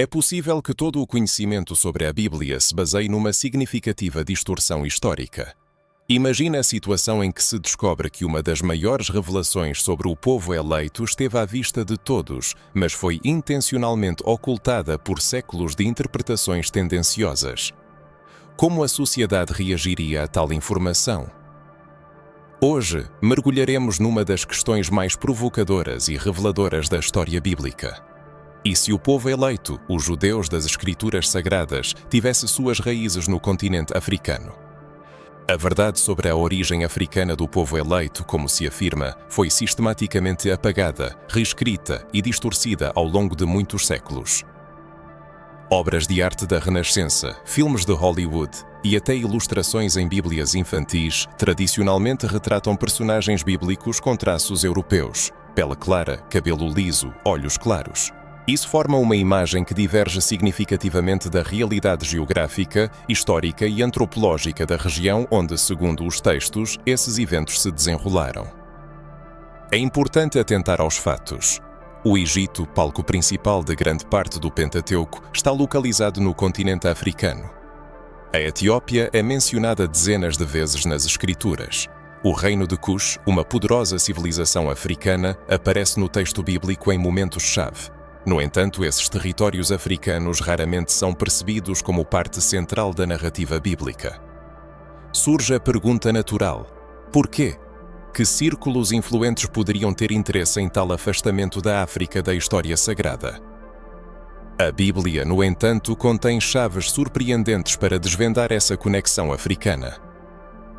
É possível que todo o conhecimento sobre a Bíblia se baseie numa significativa distorção histórica. Imagina a situação em que se descobre que uma das maiores revelações sobre o povo eleito esteve à vista de todos, mas foi intencionalmente ocultada por séculos de interpretações tendenciosas. Como a sociedade reagiria a tal informação? Hoje, mergulharemos numa das questões mais provocadoras e reveladoras da história bíblica. E se o povo eleito, os judeus das Escrituras Sagradas, tivesse suas raízes no continente africano? A verdade sobre a origem africana do povo eleito, como se afirma, foi sistematicamente apagada, reescrita e distorcida ao longo de muitos séculos. Obras de arte da Renascença, filmes de Hollywood e até ilustrações em bíblias infantis tradicionalmente retratam personagens bíblicos com traços europeus, pele clara, cabelo liso, olhos claros. Isso forma uma imagem que diverge significativamente da realidade geográfica, histórica e antropológica da região onde, segundo os textos, esses eventos se desenrolaram. É importante atentar aos fatos. O Egito, palco principal de grande parte do Pentateuco, está localizado no continente africano. A Etiópia é mencionada dezenas de vezes nas Escrituras. O reino de Cush, uma poderosa civilização africana, aparece no texto bíblico em momentos-chave. No entanto, esses territórios africanos raramente são percebidos como parte central da narrativa bíblica. Surge a pergunta natural: porquê? Que círculos influentes poderiam ter interesse em tal afastamento da África da história sagrada? A Bíblia, no entanto, contém chaves surpreendentes para desvendar essa conexão africana.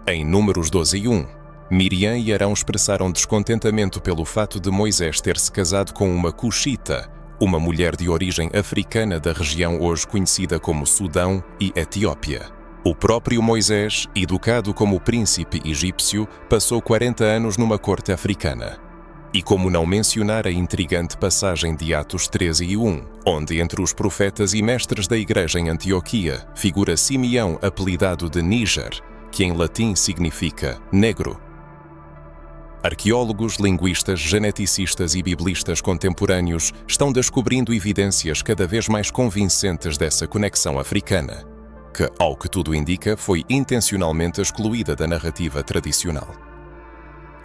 Em Números 12:1, Miriam e Arão expressaram descontentamento pelo fato de Moisés ter se casado com uma cuxita, uma mulher de origem africana da região hoje conhecida como Sudão e Etiópia. O próprio Moisés, educado como príncipe egípcio, passou 40 anos numa corte africana. E como não mencionar a intrigante passagem de Atos 13:1, onde entre os profetas e mestres da igreja em Antioquia figura Simeão, apelidado de Níger, que em latim significa negro. Arqueólogos, linguistas, geneticistas e biblistas contemporâneos estão descobrindo evidências cada vez mais convincentes dessa conexão africana, que, ao que tudo indica, foi intencionalmente excluída da narrativa tradicional.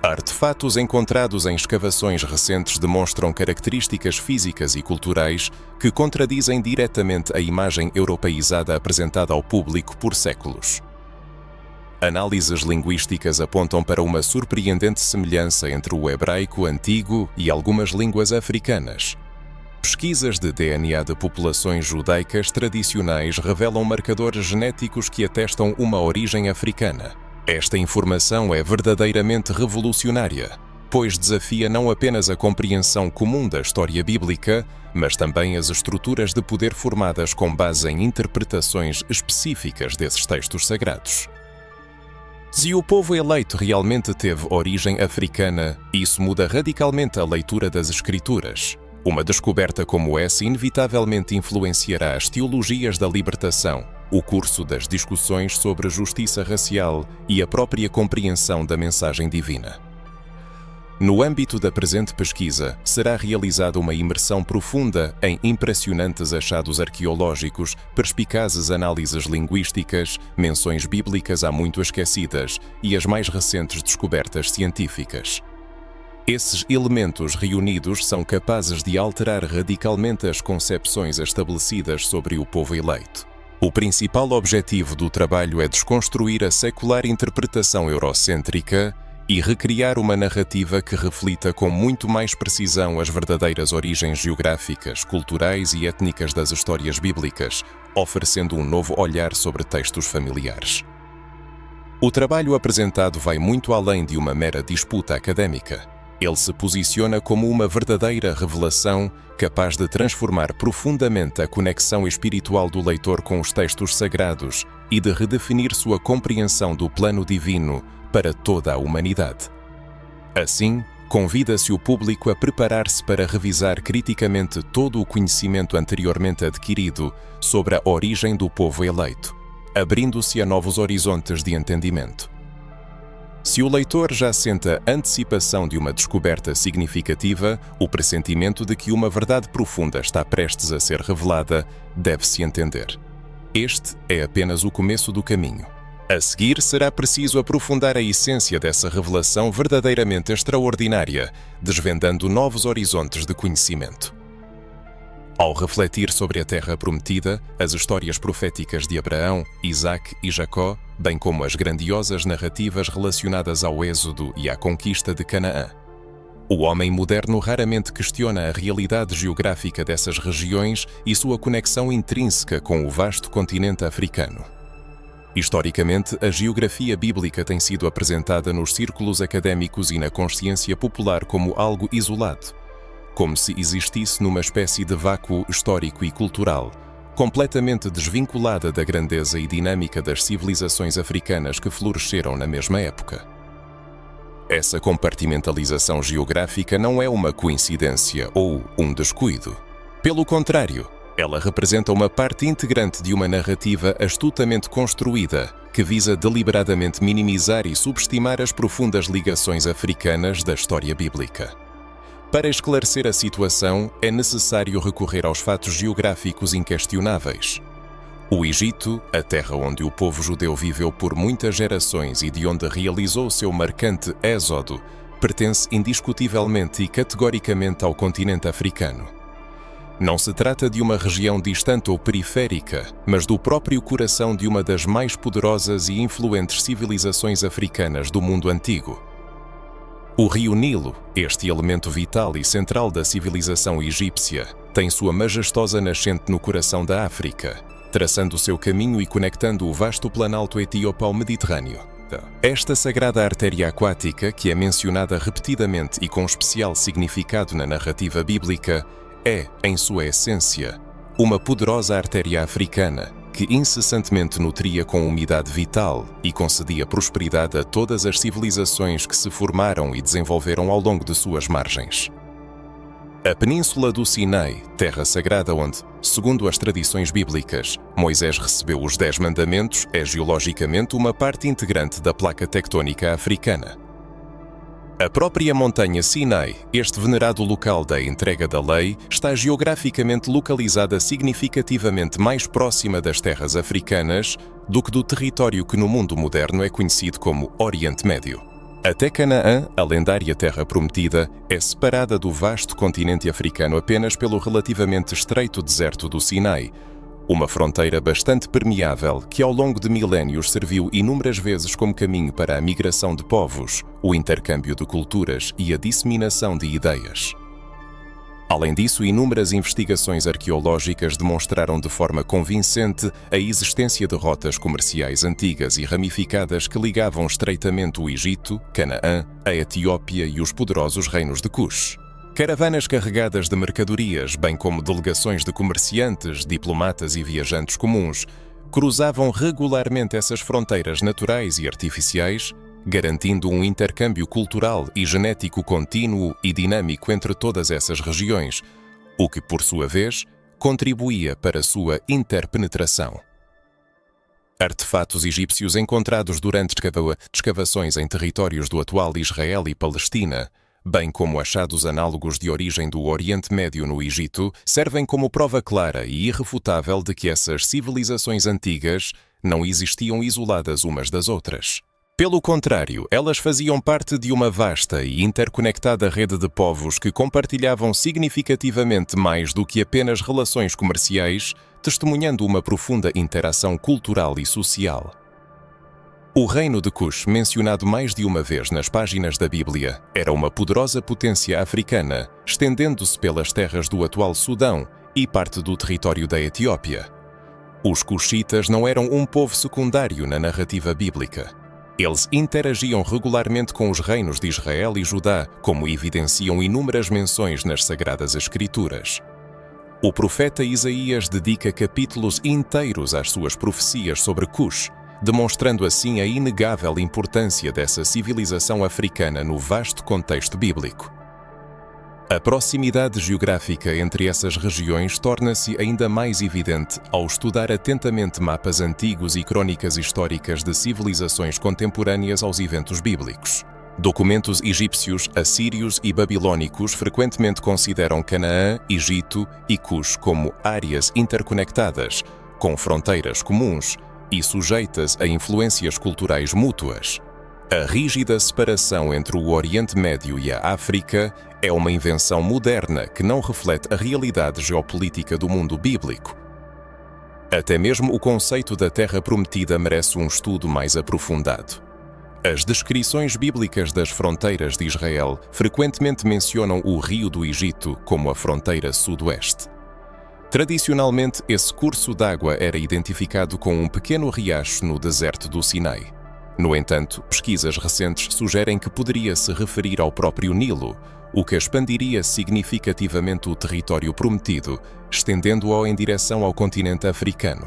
Artefatos encontrados em escavações recentes demonstram características físicas e culturais que contradizem diretamente a imagem europeizada apresentada ao público por séculos. Análises linguísticas apontam para uma surpreendente semelhança entre o hebraico antigo e algumas línguas africanas. Pesquisas de DNA de populações judaicas tradicionais revelam marcadores genéticos que atestam uma origem africana. Esta informação é verdadeiramente revolucionária, pois desafia não apenas a compreensão comum da história bíblica, mas também as estruturas de poder formadas com base em interpretações específicas desses textos sagrados. Se o povo eleito realmente teve origem africana, isso muda radicalmente a leitura das Escrituras. Uma descoberta como essa inevitavelmente influenciará as teologias da libertação, o curso das discussões sobre a justiça racial e a própria compreensão da mensagem divina. No âmbito da presente pesquisa, será realizada uma imersão profunda em impressionantes achados arqueológicos, perspicazes análises linguísticas, menções bíblicas há muito esquecidas e as mais recentes descobertas científicas. Esses elementos reunidos são capazes de alterar radicalmente as concepções estabelecidas sobre o povo eleito. O principal objetivo do trabalho é desconstruir a secular interpretação eurocêntrica e recriar uma narrativa que reflita com muito mais precisão as verdadeiras origens geográficas, culturais e étnicas das histórias bíblicas, oferecendo um novo olhar sobre textos familiares. O trabalho apresentado vai muito além de uma mera disputa académica. Ele se posiciona como uma verdadeira revelação capaz de transformar profundamente a conexão espiritual do leitor com os textos sagrados e de redefinir sua compreensão do plano divino para toda a humanidade. Assim, convida-se o público a preparar-se para revisar criticamente todo o conhecimento anteriormente adquirido sobre a origem do povo eleito, abrindo-se a novos horizontes de entendimento. Se o leitor já sente a antecipação de uma descoberta significativa, o pressentimento de que uma verdade profunda está prestes a ser revelada, deve-se entender. Este é apenas o começo do caminho. A seguir, será preciso aprofundar a essência dessa revelação verdadeiramente extraordinária, desvendando novos horizontes de conhecimento. Ao refletir sobre a Terra Prometida, as histórias proféticas de Abraão, Isaque e Jacó, bem como as grandiosas narrativas relacionadas ao Êxodo e à conquista de Canaã, o homem moderno raramente questiona a realidade geográfica dessas regiões e sua conexão intrínseca com o vasto continente africano. Historicamente, a geografia bíblica tem sido apresentada nos círculos académicos e na consciência popular como algo isolado, como se existisse numa espécie de vácuo histórico e cultural, completamente desvinculada da grandeza e dinâmica das civilizações africanas que floresceram na mesma época. Essa compartimentalização geográfica não é uma coincidência ou um descuido. Pelo contrário, ela representa uma parte integrante de uma narrativa astutamente construída que visa deliberadamente minimizar e subestimar as profundas ligações africanas da história bíblica. Para esclarecer a situação, é necessário recorrer aos fatos geográficos inquestionáveis. O Egito, a terra onde o povo judeu viveu por muitas gerações e de onde realizou seu marcante êxodo, pertence indiscutivelmente e categoricamente ao continente africano. Não se trata de uma região distante ou periférica, mas do próprio coração de uma das mais poderosas e influentes civilizações africanas do mundo antigo. O rio Nilo, este elemento vital e central da civilização egípcia, tem sua majestosa nascente no coração da África, traçando seu caminho e conectando o vasto planalto etíope ao Mediterrâneo. Esta sagrada artéria aquática, que é mencionada repetidamente e com especial significado na narrativa bíblica, é, em sua essência, uma poderosa artéria africana que incessantemente nutria com umidade vital e concedia prosperidade a todas as civilizações que se formaram e desenvolveram ao longo de suas margens. A Península do Sinai, terra sagrada onde, segundo as tradições bíblicas, Moisés recebeu os 10 mandamentos, é geologicamente uma parte integrante da placa tectônica africana. A própria montanha Sinai, este venerado local da entrega da lei, está geograficamente localizada significativamente mais próxima das terras africanas do que do território que no mundo moderno é conhecido como Oriente Médio. Até Canaã, a lendária Terra Prometida, é separada do vasto continente africano apenas pelo relativamente estreito deserto do Sinai, uma fronteira bastante permeável que ao longo de milénios serviu inúmeras vezes como caminho para a migração de povos, o intercâmbio de culturas e a disseminação de ideias. Além disso, inúmeras investigações arqueológicas demonstraram de forma convincente a existência de rotas comerciais antigas e ramificadas que ligavam estreitamente o Egito, Canaã, a Etiópia e os poderosos reinos de Cush. Caravanas carregadas de mercadorias, bem como delegações de comerciantes, diplomatas e viajantes comuns, cruzavam regularmente essas fronteiras naturais e artificiais, garantindo um intercâmbio cultural e genético contínuo e dinâmico entre todas essas regiões, o que, por sua vez, contribuía para sua interpenetração. Artefatos egípcios encontrados durante escavações em territórios do atual Israel e Palestina, bem como achados análogos de origem do Oriente Médio no Egito, servem como prova clara e irrefutável de que essas civilizações antigas não existiam isoladas umas das outras. Pelo contrário, elas faziam parte de uma vasta e interconectada rede de povos que compartilhavam significativamente mais do que apenas relações comerciais, testemunhando uma profunda interação cultural e social. O reino de Cush, mencionado mais de uma vez nas páginas da Bíblia, era uma poderosa potência africana, estendendo-se pelas terras do atual Sudão e parte do território da Etiópia. Os Cushitas não eram um povo secundário na narrativa bíblica. Eles interagiam regularmente com os reinos de Israel e Judá, como evidenciam inúmeras menções nas Sagradas Escrituras. O profeta Isaías dedica capítulos inteiros às suas profecias sobre Cush, demonstrando assim a inegável importância dessa civilização africana no vasto contexto bíblico. A proximidade geográfica entre essas regiões torna-se ainda mais evidente ao estudar atentamente mapas antigos e crônicas históricas de civilizações contemporâneas aos eventos bíblicos. Documentos egípcios, assírios e babilônicos frequentemente consideram Canaã, Egito e Cush como áreas interconectadas, com fronteiras comuns e sujeitas a influências culturais mútuas. A rígida separação entre o Oriente Médio e a África é uma invenção moderna que não reflete a realidade geopolítica do mundo bíblico. Até mesmo o conceito da Terra Prometida merece um estudo mais aprofundado. As descrições bíblicas das fronteiras de Israel frequentemente mencionam o Rio do Egito como a fronteira sudoeste. Tradicionalmente, esse curso d'água era identificado com um pequeno riacho no deserto do Sinai. No entanto, pesquisas recentes sugerem que poderia se referir ao próprio Nilo, o que expandiria significativamente o território prometido, estendendo-o em direção ao continente africano.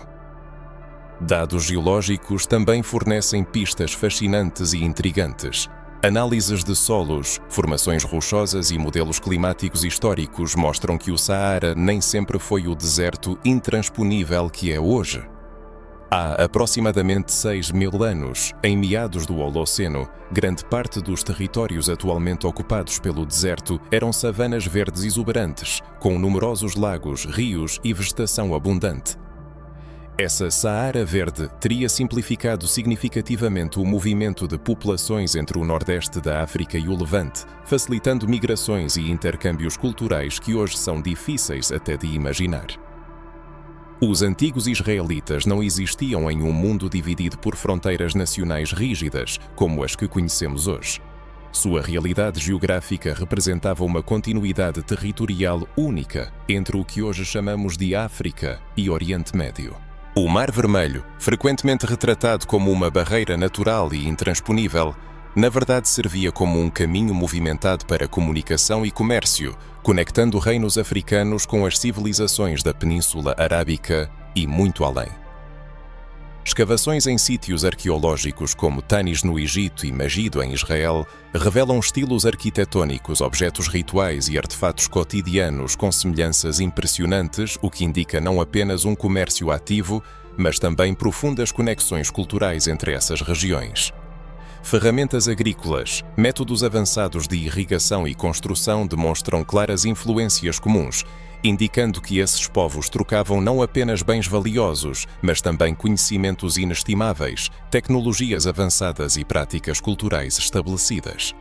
Dados geológicos também fornecem pistas fascinantes e intrigantes. Análises de solos, formações rochosas e modelos climáticos históricos mostram que o Saara nem sempre foi o deserto intransponível que é hoje. Há aproximadamente 6.000 anos, em meados do Holoceno, grande parte dos territórios atualmente ocupados pelo deserto eram savanas verdes exuberantes, com numerosos lagos, rios e vegetação abundante. Essa Saara Verde teria simplificado significativamente o movimento de populações entre o Nordeste da África e o Levante, facilitando migrações e intercâmbios culturais que hoje são difíceis até de imaginar. Os antigos israelitas não existiam em um mundo dividido por fronteiras nacionais rígidas, como as que conhecemos hoje. Sua realidade geográfica representava uma continuidade territorial única entre o que hoje chamamos de África e Oriente Médio. O Mar Vermelho, frequentemente retratado como uma barreira natural e intransponível, na verdade servia como um caminho movimentado para comunicação e comércio, conectando reinos africanos com as civilizações da Península Arábica e muito além. Escavações em sítios arqueológicos como Tanis no Egito e Megido em Israel revelam estilos arquitetônicos, objetos rituais e artefatos cotidianos com semelhanças impressionantes, o que indica não apenas um comércio ativo, mas também profundas conexões culturais entre essas regiões. Ferramentas agrícolas, métodos avançados de irrigação e construção demonstram claras influências comuns, indicando que esses povos trocavam não apenas bens valiosos, mas também conhecimentos inestimáveis, tecnologias avançadas e práticas culturais estabelecidas.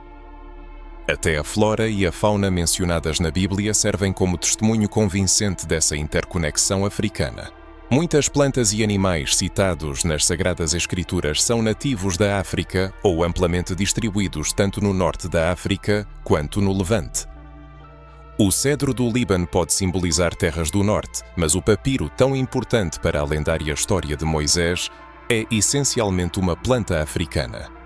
Até a flora e a fauna mencionadas na Bíblia servem como testemunho convincente dessa interconexão africana. Muitas plantas e animais citados nas Sagradas Escrituras são nativos da África ou amplamente distribuídos tanto no norte da África quanto no Levante. O cedro do Líbano pode simbolizar terras do norte, mas o papiro, tão importante para a lendária história de Moisés, é essencialmente uma planta africana.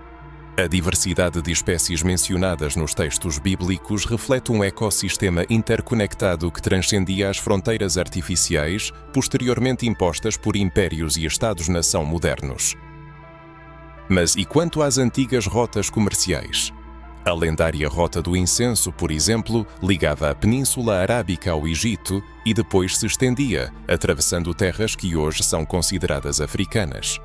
A diversidade de espécies mencionadas nos textos bíblicos reflete um ecossistema interconectado que transcendia as fronteiras artificiais, posteriormente impostas por impérios e estados-nação modernos. Mas e quanto às antigas rotas comerciais? A lendária Rota do Incenso, por exemplo, ligava a Península Arábica ao Egito e depois se estendia, atravessando terras que hoje são consideradas africanas.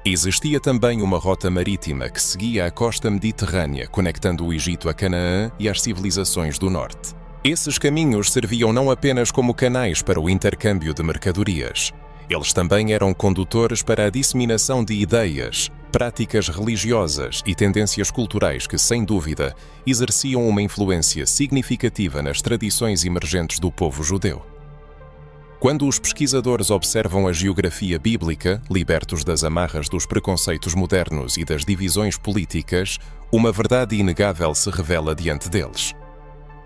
Existia também uma rota marítima que seguia a costa mediterrânea, conectando o Egito a Canaã e às civilizações do norte. Esses caminhos serviam não apenas como canais para o intercâmbio de mercadorias. Eles também eram condutores para a disseminação de ideias, práticas religiosas e tendências culturais que, sem dúvida, exerciam uma influência significativa nas tradições emergentes do povo judeu. Quando os pesquisadores observam a geografia bíblica, libertos das amarras dos preconceitos modernos e das divisões políticas, uma verdade inegável se revela diante deles.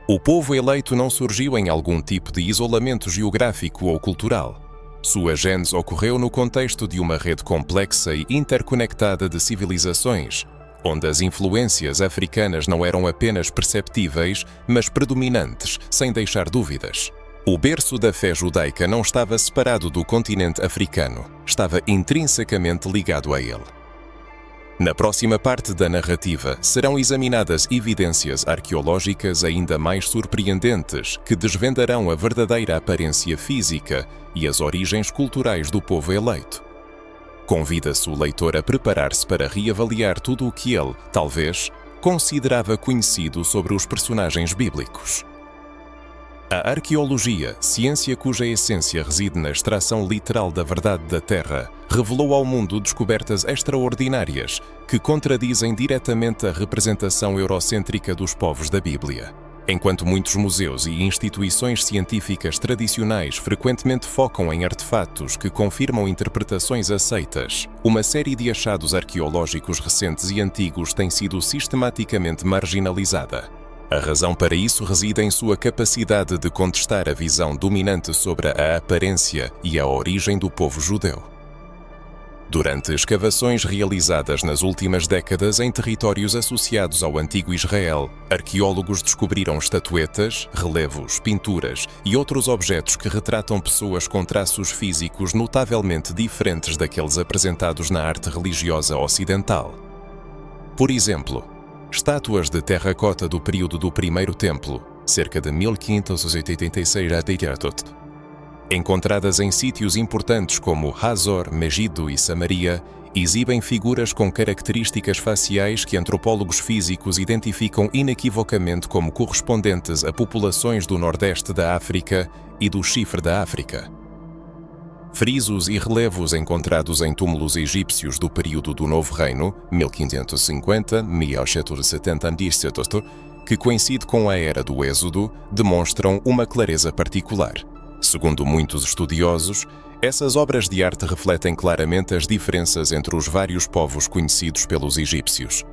O povo eleito não surgiu em algum tipo de isolamento geográfico ou cultural. Sua gênese ocorreu no contexto de uma rede complexa e interconectada de civilizações, onde as influências africanas não eram apenas perceptíveis, mas predominantes, sem deixar dúvidas. O berço da fé judaica não estava separado do continente africano, estava intrinsecamente ligado a ele. Na próxima parte da narrativa, serão examinadas evidências arqueológicas ainda mais surpreendentes que desvendarão a verdadeira aparência física e as origens culturais do povo eleito. Convida-se o leitor a preparar-se para reavaliar tudo o que ele, talvez, considerava conhecido sobre os personagens bíblicos. A arqueologia, ciência cuja essência reside na extração literal da verdade da Terra, revelou ao mundo descobertas extraordinárias que contradizem diretamente a representação eurocêntrica dos povos da Bíblia. Enquanto muitos museus e instituições científicas tradicionais frequentemente focam em artefatos que confirmam interpretações aceitas, uma série de achados arqueológicos recentes e antigos tem sido sistematicamente marginalizada. A razão para isso reside em sua capacidade de contestar a visão dominante sobre a aparência e a origem do povo judeu. Durante escavações realizadas nas últimas décadas em territórios associados ao antigo Israel, arqueólogos descobriram estatuetas, relevos, pinturas e outros objetos que retratam pessoas com traços físicos notavelmente diferentes daqueles apresentados na arte religiosa ocidental. Por exemplo, estátuas de terracota do período do Primeiro Templo, cerca de 1586 a.C., encontradas em sítios importantes como Hazor, Megido e Samaria, exibem figuras com características faciais que antropólogos físicos identificam inequivocamente como correspondentes a populações do Nordeste da África e do Chifre da África. Frisos e relevos encontrados em túmulos egípcios do período do Novo Reino, 1550-1770 a.C., que coincide com a Era do Êxodo, demonstram uma clareza particular. Segundo muitos estudiosos, essas obras de arte refletem claramente as diferenças entre os vários povos conhecidos pelos egípcios.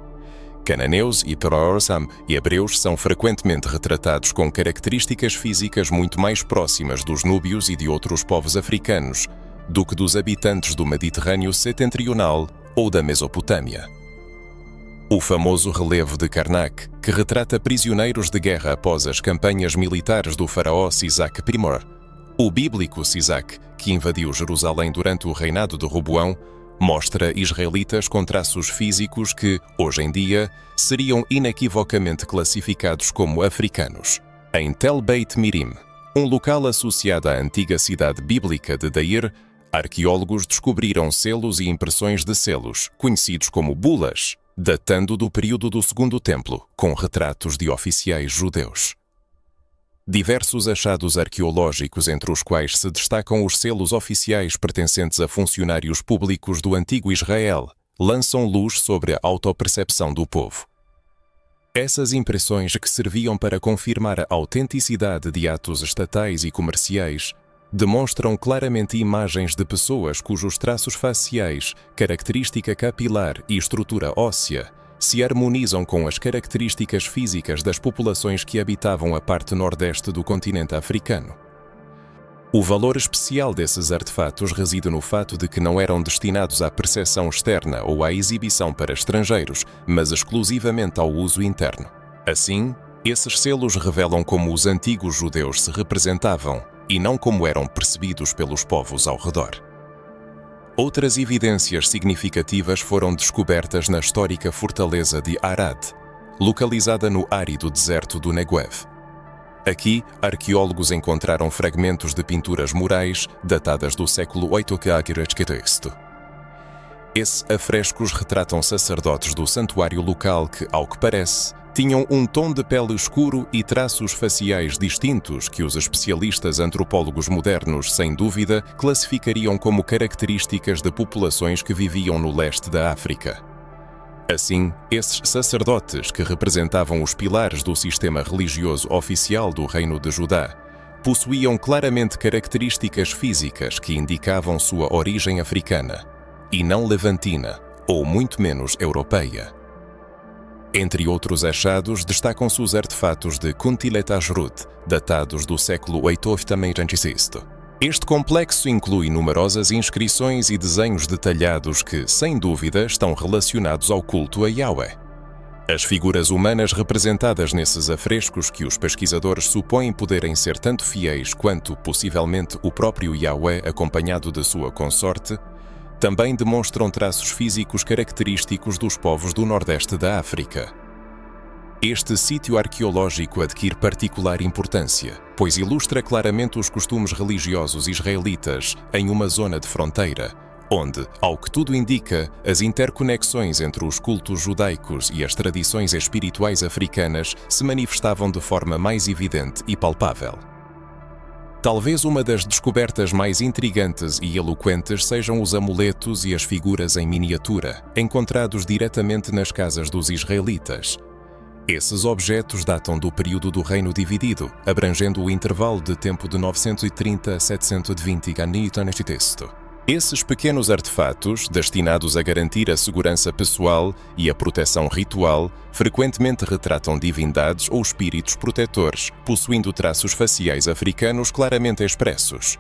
Cananeus e Torosam e hebreus são frequentemente retratados com características físicas muito mais próximas dos núbios e de outros povos africanos do que dos habitantes do Mediterrâneo setentrional ou da Mesopotâmia. O famoso relevo de Karnak, que retrata prisioneiros de guerra após as campanhas militares do faraó Sisac I, o bíblico Sisac, que invadiu Jerusalém durante o reinado de Roboão, mostra israelitas com traços físicos que, hoje em dia, seriam inequivocamente classificados como africanos. Em Tel Beit Mirim, um local associado à antiga cidade bíblica de Deir, arqueólogos descobriram selos e impressões de selos, conhecidos como bulas, datando do período do Segundo Templo, com retratos de oficiais judeus. Diversos achados arqueológicos, entre os quais se destacam os selos oficiais pertencentes a funcionários públicos do antigo Israel, lançam luz sobre a autopercepção do povo. Essas impressões, que serviam para confirmar a autenticidade de atos estatais e comerciais, demonstram claramente imagens de pessoas cujos traços faciais, característica capilar e estrutura óssea se harmonizam com as características físicas das populações que habitavam a parte nordeste do continente africano. O valor especial desses artefatos reside no fato de que não eram destinados à percepção externa ou à exibição para estrangeiros, mas exclusivamente ao uso interno. Assim, esses selos revelam como os antigos judeus se representavam e não como eram percebidos pelos povos ao redor. Outras evidências significativas foram descobertas na histórica fortaleza de Arad, localizada no árido deserto do Negev. Aqui, arqueólogos encontraram fragmentos de pinturas murais datadas do século VIII a.C. Esses afrescos retratam sacerdotes do santuário local que, ao que parece, tinham um tom de pele escuro e traços faciais distintos que os especialistas antropólogos modernos, sem dúvida, classificariam como características de populações que viviam no leste da África. Assim, esses sacerdotes, que representavam os pilares do sistema religioso oficial do Reino de Judá, possuíam claramente características físicas que indicavam sua origem africana, e não levantina, ou muito menos europeia. Entre outros achados, destacam-se os artefatos de Kuntilet Ashrut, datados do século VIII também a.C. Este complexo inclui numerosas inscrições e desenhos detalhados que, sem dúvida, estão relacionados ao culto a Yahweh. As figuras humanas representadas nesses afrescos, que os pesquisadores supõem poderem ser tanto fiéis quanto, possivelmente, o próprio Yahweh acompanhado de sua consorte, também demonstram traços físicos característicos dos povos do Nordeste da África. Este sítio arqueológico adquire particular importância, pois ilustra claramente os costumes religiosos israelitas em uma zona de fronteira, onde, ao que tudo indica, as interconexões entre os cultos judaicos e as tradições espirituais africanas se manifestavam de forma mais evidente e palpável. Talvez uma das descobertas mais intrigantes e eloquentes sejam os amuletos e as figuras em miniatura, encontrados diretamente nas casas dos israelitas. Esses objetos datam do período do Reino Dividido, abrangendo o intervalo de tempo de 930 a 720 a.C. Esses pequenos artefatos, destinados a garantir a segurança pessoal e a proteção ritual, frequentemente retratam divindades ou espíritos protetores, possuindo traços faciais africanos claramente expressos.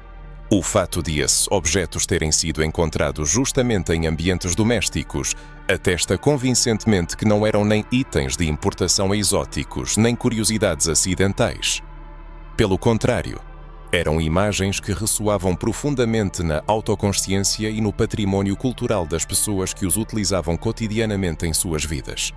O fato de esses objetos terem sido encontrados justamente em ambientes domésticos atesta convincentemente que não eram nem itens de importação exóticos, nem curiosidades acidentais. Pelo contrário, eram imagens que ressoavam profundamente na autoconsciência e no patrimônio cultural das pessoas que os utilizavam cotidianamente em suas vidas.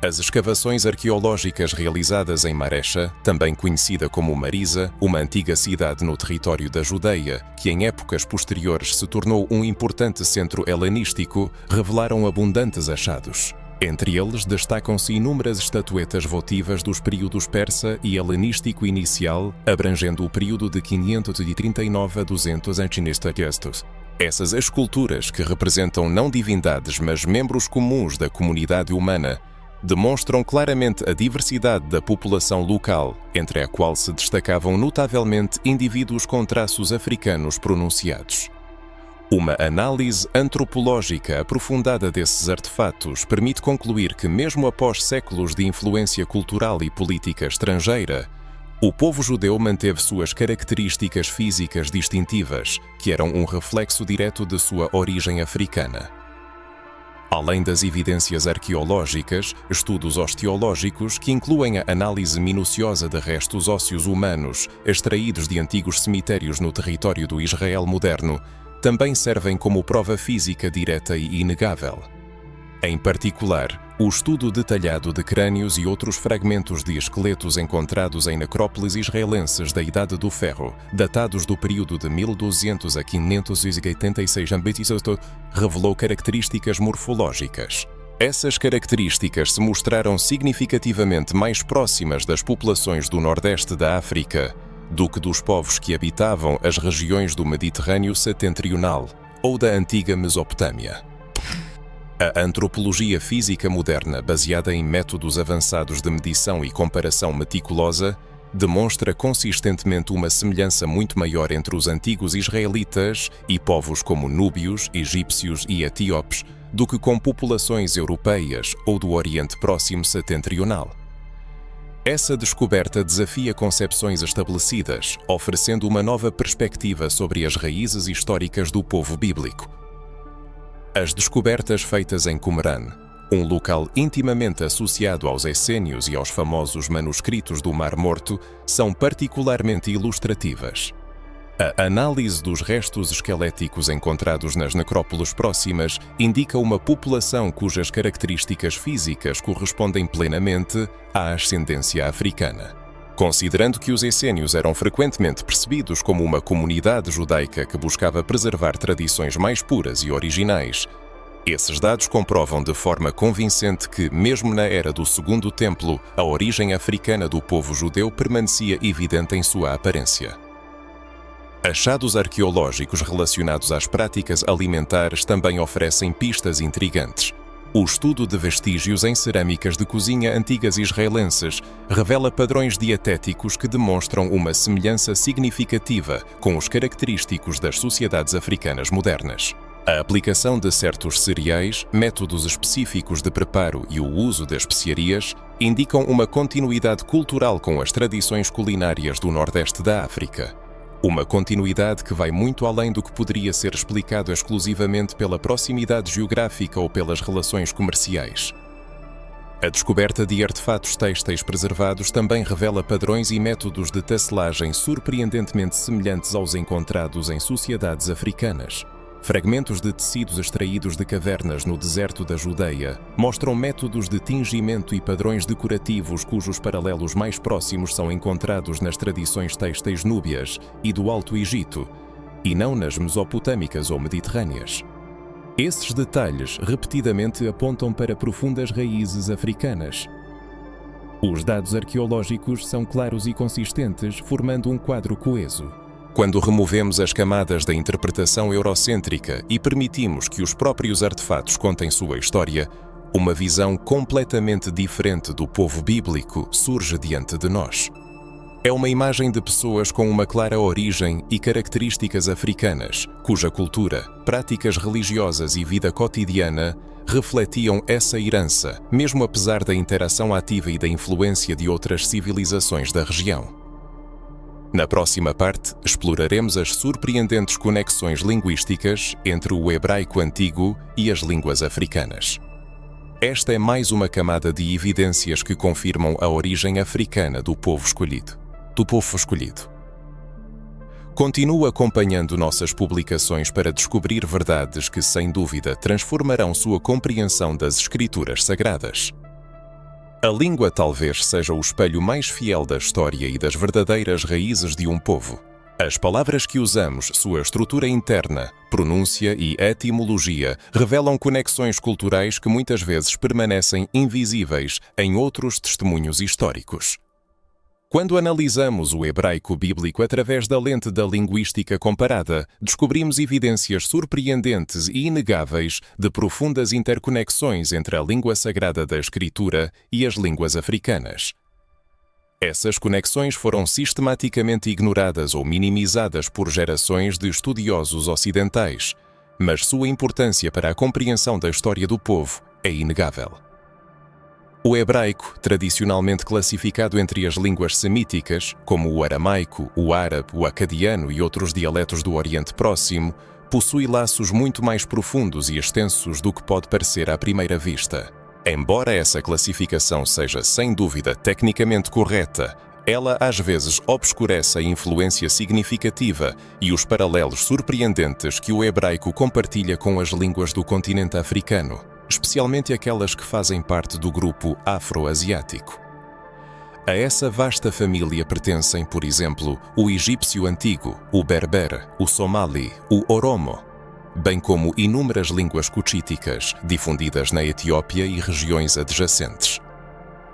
As escavações arqueológicas realizadas em Maresha, também conhecida como Marisa, uma antiga cidade no território da Judeia, que em épocas posteriores se tornou um importante centro helenístico, revelaram abundantes achados. Entre eles destacam-se inúmeras estatuetas votivas dos períodos persa e helenístico inicial, abrangendo o período de 539 a 200 a.C. Essas esculturas, que representam não divindades, mas membros comuns da comunidade humana, demonstram claramente a diversidade da população local, entre a qual se destacavam notavelmente indivíduos com traços africanos pronunciados. Uma análise antropológica aprofundada desses artefatos permite concluir que, mesmo após séculos de influência cultural e política estrangeira, o povo judeu manteve suas características físicas distintivas, que eram um reflexo direto de sua origem africana. Além das evidências arqueológicas, estudos osteológicos, que incluem a análise minuciosa de restos ósseos humanos extraídos de antigos cemitérios no território do Israel moderno, também servem como prova física direta e inegável. Em particular, o estudo detalhado de crânios e outros fragmentos de esqueletos encontrados em necrópoles israelenses da Idade do Ferro, datados do período de 1200 a 586 a.C., revelou características morfológicas. Essas características se mostraram significativamente mais próximas das populações do Nordeste da África do que dos povos que habitavam as regiões do Mediterrâneo setentrional ou da antiga Mesopotâmia. A antropologia física moderna, baseada em métodos avançados de medição e comparação meticulosa, demonstra consistentemente uma semelhança muito maior entre os antigos israelitas e povos como núbios, egípcios e etíopes do que com populações europeias ou do Oriente Próximo setentrional. Essa descoberta desafia concepções estabelecidas, oferecendo uma nova perspectiva sobre as raízes históricas do povo bíblico. As descobertas feitas em Qumran, um local intimamente associado aos essênios e aos famosos manuscritos do Mar Morto, são particularmente ilustrativas. A análise dos restos esqueléticos encontrados nas necrópoles próximas indica uma população cujas características físicas correspondem plenamente à ascendência africana. Considerando que os essênios eram frequentemente percebidos como uma comunidade judaica que buscava preservar tradições mais puras e originais, esses dados comprovam de forma convincente que, mesmo na era do Segundo Templo, a origem africana do povo judeu permanecia evidente em sua aparência. Achados arqueológicos relacionados às práticas alimentares também oferecem pistas intrigantes. O estudo de vestígios em cerâmicas de cozinha antigas israelenses revela padrões dietéticos que demonstram uma semelhança significativa com os característicos das sociedades africanas modernas. A aplicação de certos cereais, métodos específicos de preparo e o uso de especiarias indicam uma continuidade cultural com as tradições culinárias do Nordeste da África. Uma continuidade que vai muito além do que poderia ser explicado exclusivamente pela proximidade geográfica ou pelas relações comerciais. A descoberta de artefatos têxteis preservados também revela padrões e métodos de tecelagem surpreendentemente semelhantes aos encontrados em sociedades africanas. Fragmentos de tecidos extraídos de cavernas no deserto da Judeia mostram métodos de tingimento e padrões decorativos cujos paralelos mais próximos são encontrados nas tradições têxteis núbias e do Alto Egito, e não nas mesopotâmicas ou mediterrâneas. Esses detalhes repetidamente apontam para profundas raízes africanas. Os dados arqueológicos são claros e consistentes, formando um quadro coeso. Quando removemos as camadas da interpretação eurocêntrica e permitimos que os próprios artefatos contem sua história, uma visão completamente diferente do povo bíblico surge diante de nós. É uma imagem de pessoas com uma clara origem e características africanas, cuja cultura, práticas religiosas e vida cotidiana refletiam essa herança, mesmo apesar da interação ativa e da influência de outras civilizações da região. Na próxima parte, exploraremos as surpreendentes conexões linguísticas entre o hebraico antigo e as línguas africanas. Esta é mais uma camada de evidências que confirmam a origem africana do povo escolhido. Continua acompanhando nossas publicações para descobrir verdades que, sem dúvida, transformarão sua compreensão das Escrituras Sagradas. A língua talvez seja o espelho mais fiel da história e das verdadeiras raízes de um povo. As palavras que usamos, sua estrutura interna, pronúncia e etimologia revelam conexões culturais que muitas vezes permanecem invisíveis em outros testemunhos históricos. Quando analisamos o hebraico bíblico através da lente da linguística comparada, descobrimos evidências surpreendentes e inegáveis de profundas interconexões entre a língua sagrada da Escritura e as línguas africanas. Essas conexões foram sistematicamente ignoradas ou minimizadas por gerações de estudiosos ocidentais, mas sua importância para a compreensão da história do povo é inegável. O hebraico, tradicionalmente classificado entre as línguas semíticas, como o aramaico, o árabe, o acadiano e outros dialetos do Oriente Próximo, possui laços muito mais profundos e extensos do que pode parecer à primeira vista. Embora essa classificação seja sem dúvida tecnicamente correta, ela às vezes obscurece a influência significativa e os paralelos surpreendentes que o hebraico compartilha com as línguas do continente africano, especialmente aquelas que fazem parte do grupo afro-asiático. A essa vasta família pertencem, por exemplo, o egípcio antigo, o berber, o somali, o oromo, bem como inúmeras línguas cutíticas difundidas na Etiópia e regiões adjacentes.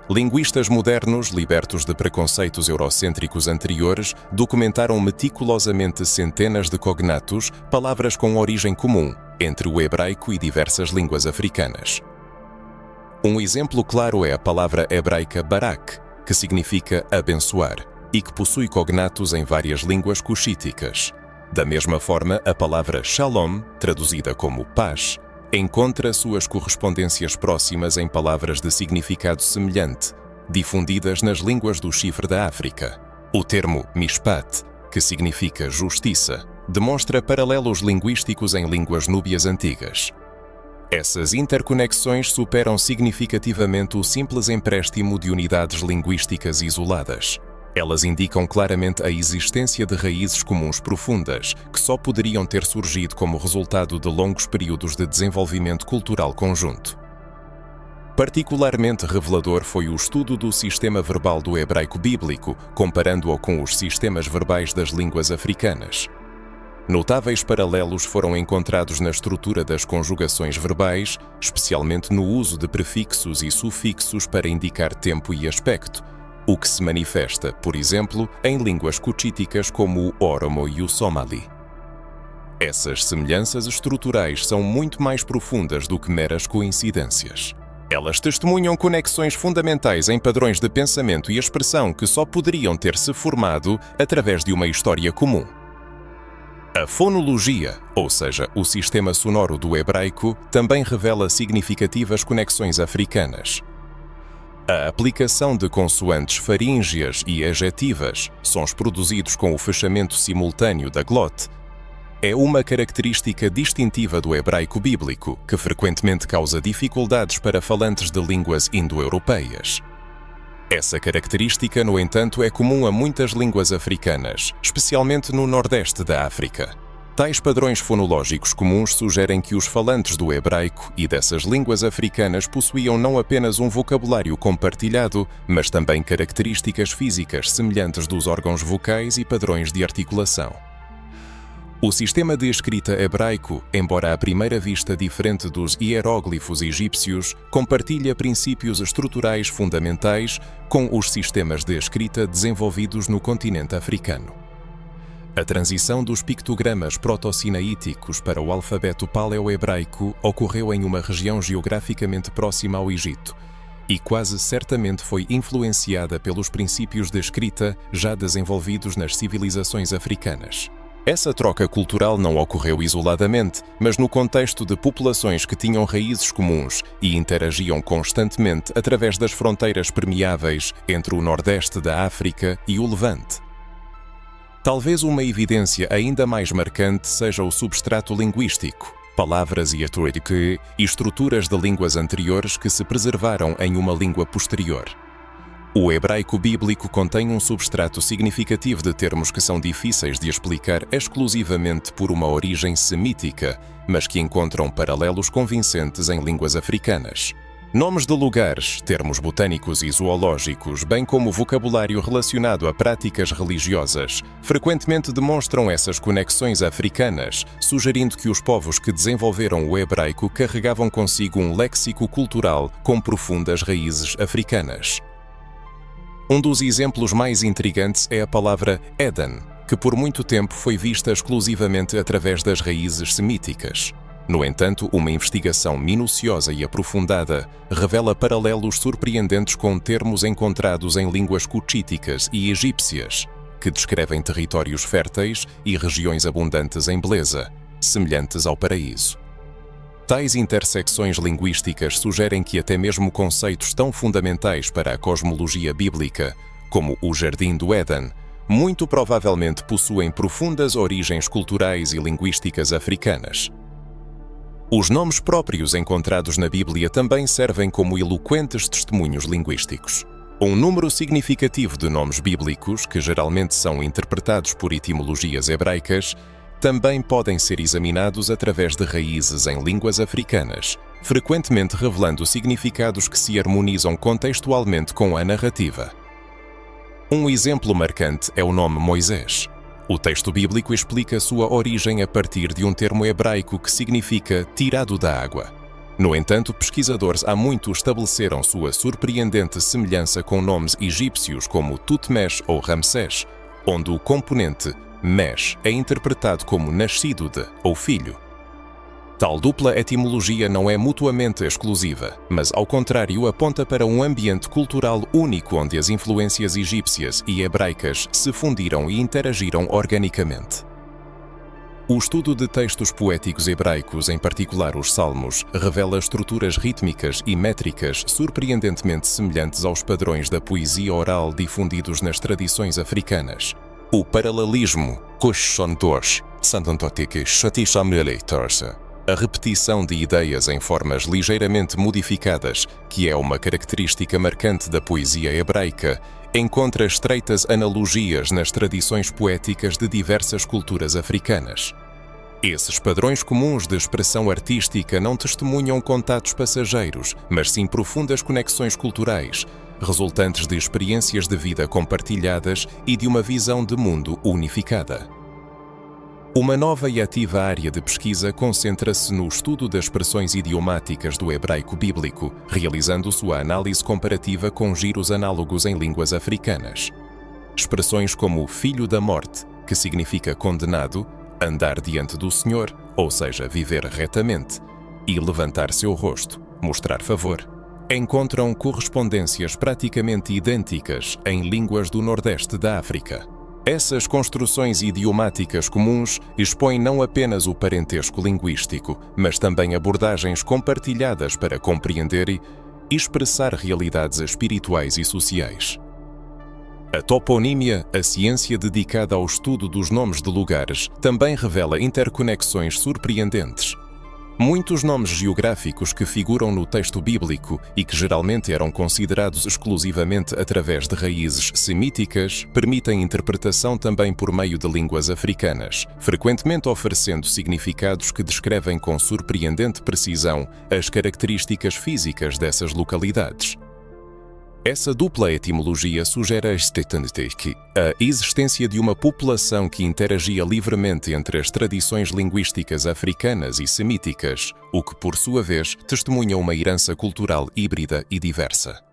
Linguistas modernos, libertos de preconceitos eurocêntricos anteriores, documentaram meticulosamente centenas de cognatos, palavras com origem comum, entre o hebraico e diversas línguas africanas. Um exemplo claro é a palavra hebraica barak, que significa abençoar, e que possui cognatos em várias línguas cuxíticas. Da mesma forma, a palavra shalom, traduzida como paz, encontra suas correspondências próximas em palavras de significado semelhante, difundidas nas línguas do chifre da África. O termo mishpat, que significa justiça, demonstra paralelos linguísticos em línguas núbias antigas. Essas interconexões superam significativamente o simples empréstimo de unidades linguísticas isoladas. Elas indicam claramente a existência de raízes comuns profundas, que só poderiam ter surgido como resultado de longos períodos de desenvolvimento cultural conjunto. Particularmente revelador foi o estudo do sistema verbal do hebraico bíblico, comparando-o com os sistemas verbais das línguas africanas. Notáveis paralelos foram encontrados na estrutura das conjugações verbais, especialmente no uso de prefixos e sufixos para indicar tempo e aspecto, o que se manifesta, por exemplo, em línguas cutíticas como o oromo e o somali. Essas semelhanças estruturais são muito mais profundas do que meras coincidências. Elas testemunham conexões fundamentais em padrões de pensamento e expressão que só poderiam ter-se formado através de uma história comum. A fonologia, ou seja, o sistema sonoro do hebraico, também revela significativas conexões africanas. A aplicação de consoantes faríngeas e ejetivas, sons produzidos com o fechamento simultâneo da glote, é uma característica distintiva do hebraico bíblico, que frequentemente causa dificuldades para falantes de línguas indo-europeias. Essa característica, no entanto, é comum a muitas línguas africanas, especialmente no nordeste da África. Tais padrões fonológicos comuns sugerem que os falantes do hebraico e dessas línguas africanas possuíam não apenas um vocabulário compartilhado, mas também características físicas semelhantes dos órgãos vocais e padrões de articulação. O sistema de escrita hebraico, embora à primeira vista diferente dos hieróglifos egípcios, compartilha princípios estruturais fundamentais com os sistemas de escrita desenvolvidos no continente africano. A transição dos pictogramas proto-sinaíticos para o alfabeto paleo-hebraico ocorreu em uma região geograficamente próxima ao Egito e quase certamente foi influenciada pelos princípios de escrita já desenvolvidos nas civilizações africanas. Essa troca cultural não ocorreu isoladamente, mas no contexto de populações que tinham raízes comuns e interagiam constantemente através das fronteiras permeáveis entre o Nordeste da África e o Levante. Talvez uma evidência ainda mais marcante seja o substrato linguístico, palavras e estruturas de línguas anteriores que se preservaram em uma língua posterior. O hebraico bíblico contém um substrato significativo de termos que são difíceis de explicar exclusivamente por uma origem semítica, mas que encontram paralelos convincentes em línguas africanas. Nomes de lugares, termos botânicos e zoológicos, bem como vocabulário relacionado a práticas religiosas, frequentemente demonstram essas conexões africanas, sugerindo que os povos que desenvolveram o hebraico carregavam consigo um léxico cultural com profundas raízes africanas. Um dos exemplos mais intrigantes é a palavra Éden, que por muito tempo foi vista exclusivamente através das raízes semíticas. No entanto, uma investigação minuciosa e aprofundada revela paralelos surpreendentes com termos encontrados em línguas cutíticas e egípcias, que descrevem territórios férteis e regiões abundantes em beleza, semelhantes ao paraíso. Tais intersecções linguísticas sugerem que até mesmo conceitos tão fundamentais para a cosmologia bíblica, como o Jardim do Éden, muito provavelmente possuem profundas origens culturais e linguísticas africanas. Os nomes próprios encontrados na Bíblia também servem como eloquentes testemunhos linguísticos. Um número significativo de nomes bíblicos, que geralmente são interpretados por etimologias hebraicas, também podem ser examinados através de raízes em línguas africanas, frequentemente revelando significados que se harmonizam contextualmente com a narrativa. Um exemplo marcante é o nome Moisés. O texto bíblico explica sua origem a partir de um termo hebraico que significa tirado da água. No entanto, pesquisadores há muito estabeleceram sua surpreendente semelhança com nomes egípcios como Tutmés ou Ramsés, onde o componente Mes é interpretado como nascido de ou filho. Tal dupla etimologia não é mutuamente exclusiva, mas ao contrário aponta para um ambiente cultural único onde as influências egípcias e hebraicas se fundiram e interagiram organicamente. O estudo de textos poéticos hebraicos, em particular os Salmos, revela estruturas rítmicas e métricas surpreendentemente semelhantes aos padrões da poesia oral difundidos nas tradições africanas. O paralelismo, a repetição de ideias em formas ligeiramente modificadas, que é uma característica marcante da poesia hebraica, encontra estreitas analogias nas tradições poéticas de diversas culturas africanas. Esses padrões comuns de expressão artística não testemunham contatos passageiros, mas sim profundas conexões culturais, resultantes de experiências de vida compartilhadas e de uma visão de mundo unificada. Uma nova e ativa área de pesquisa concentra-se no estudo das expressões idiomáticas do hebraico bíblico, realizando sua análise comparativa com giros análogos em línguas africanas. Expressões como filho da morte, que significa condenado, andar diante do Senhor, ou seja, viver retamente, e levantar seu rosto, mostrar favor, encontram correspondências praticamente idênticas em línguas do Nordeste da África. Essas construções idiomáticas comuns expõem não apenas o parentesco linguístico, mas também abordagens compartilhadas para compreender e expressar realidades espirituais e sociais. A toponímia, a ciência dedicada ao estudo dos nomes de lugares, também revela interconexões surpreendentes. Muitos nomes geográficos que figuram no texto bíblico e que geralmente eram considerados exclusivamente através de raízes semíticas, permitem interpretação também por meio de línguas africanas, frequentemente oferecendo significados que descrevem com surpreendente precisão as características físicas dessas localidades. Essa dupla etimologia sugere a existência de uma população que interagia livremente entre as tradições linguísticas africanas e semíticas, o que, por sua vez, testemunha uma herança cultural híbrida e diversa.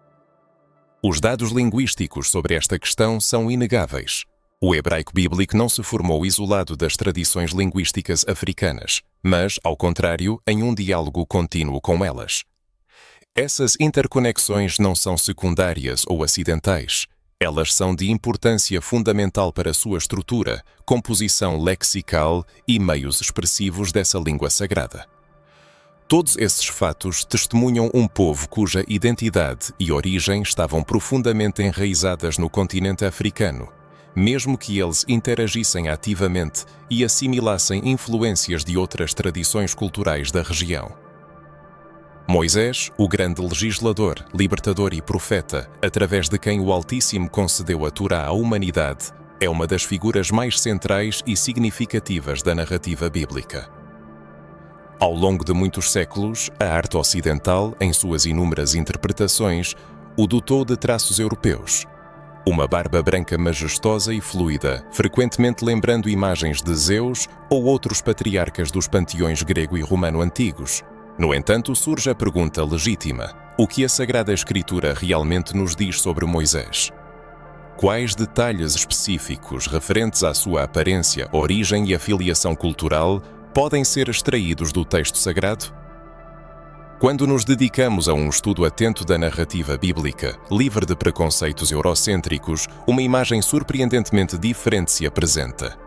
Os dados linguísticos sobre esta questão são inegáveis. O hebraico bíblico não se formou isolado das tradições linguísticas africanas, mas, ao contrário, em um diálogo contínuo com elas. Essas interconexões não são secundárias ou acidentais. Elas são de importância fundamental para a sua estrutura, composição lexical e meios expressivos dessa língua sagrada. Todos esses fatos testemunham um povo cuja identidade e origem estavam profundamente enraizadas no continente africano, mesmo que eles interagissem ativamente e assimilassem influências de outras tradições culturais da região. Moisés, o grande legislador, libertador e profeta, através de quem o Altíssimo concedeu a Torá à humanidade, é uma das figuras mais centrais e significativas da narrativa bíblica. Ao longo de muitos séculos, a arte ocidental, em suas inúmeras interpretações, o dotou de traços europeus. Uma barba branca majestosa e fluida, frequentemente lembrando imagens de Zeus ou outros patriarcas dos panteões grego e romano antigos. No entanto, surge a pergunta legítima: o que a Sagrada Escritura realmente nos diz sobre Moisés? Quais detalhes específicos referentes à sua aparência, origem e afiliação cultural podem ser extraídos do texto sagrado? Quando nos dedicamos a um estudo atento da narrativa bíblica, livre de preconceitos eurocêntricos, uma imagem surpreendentemente diferente se apresenta.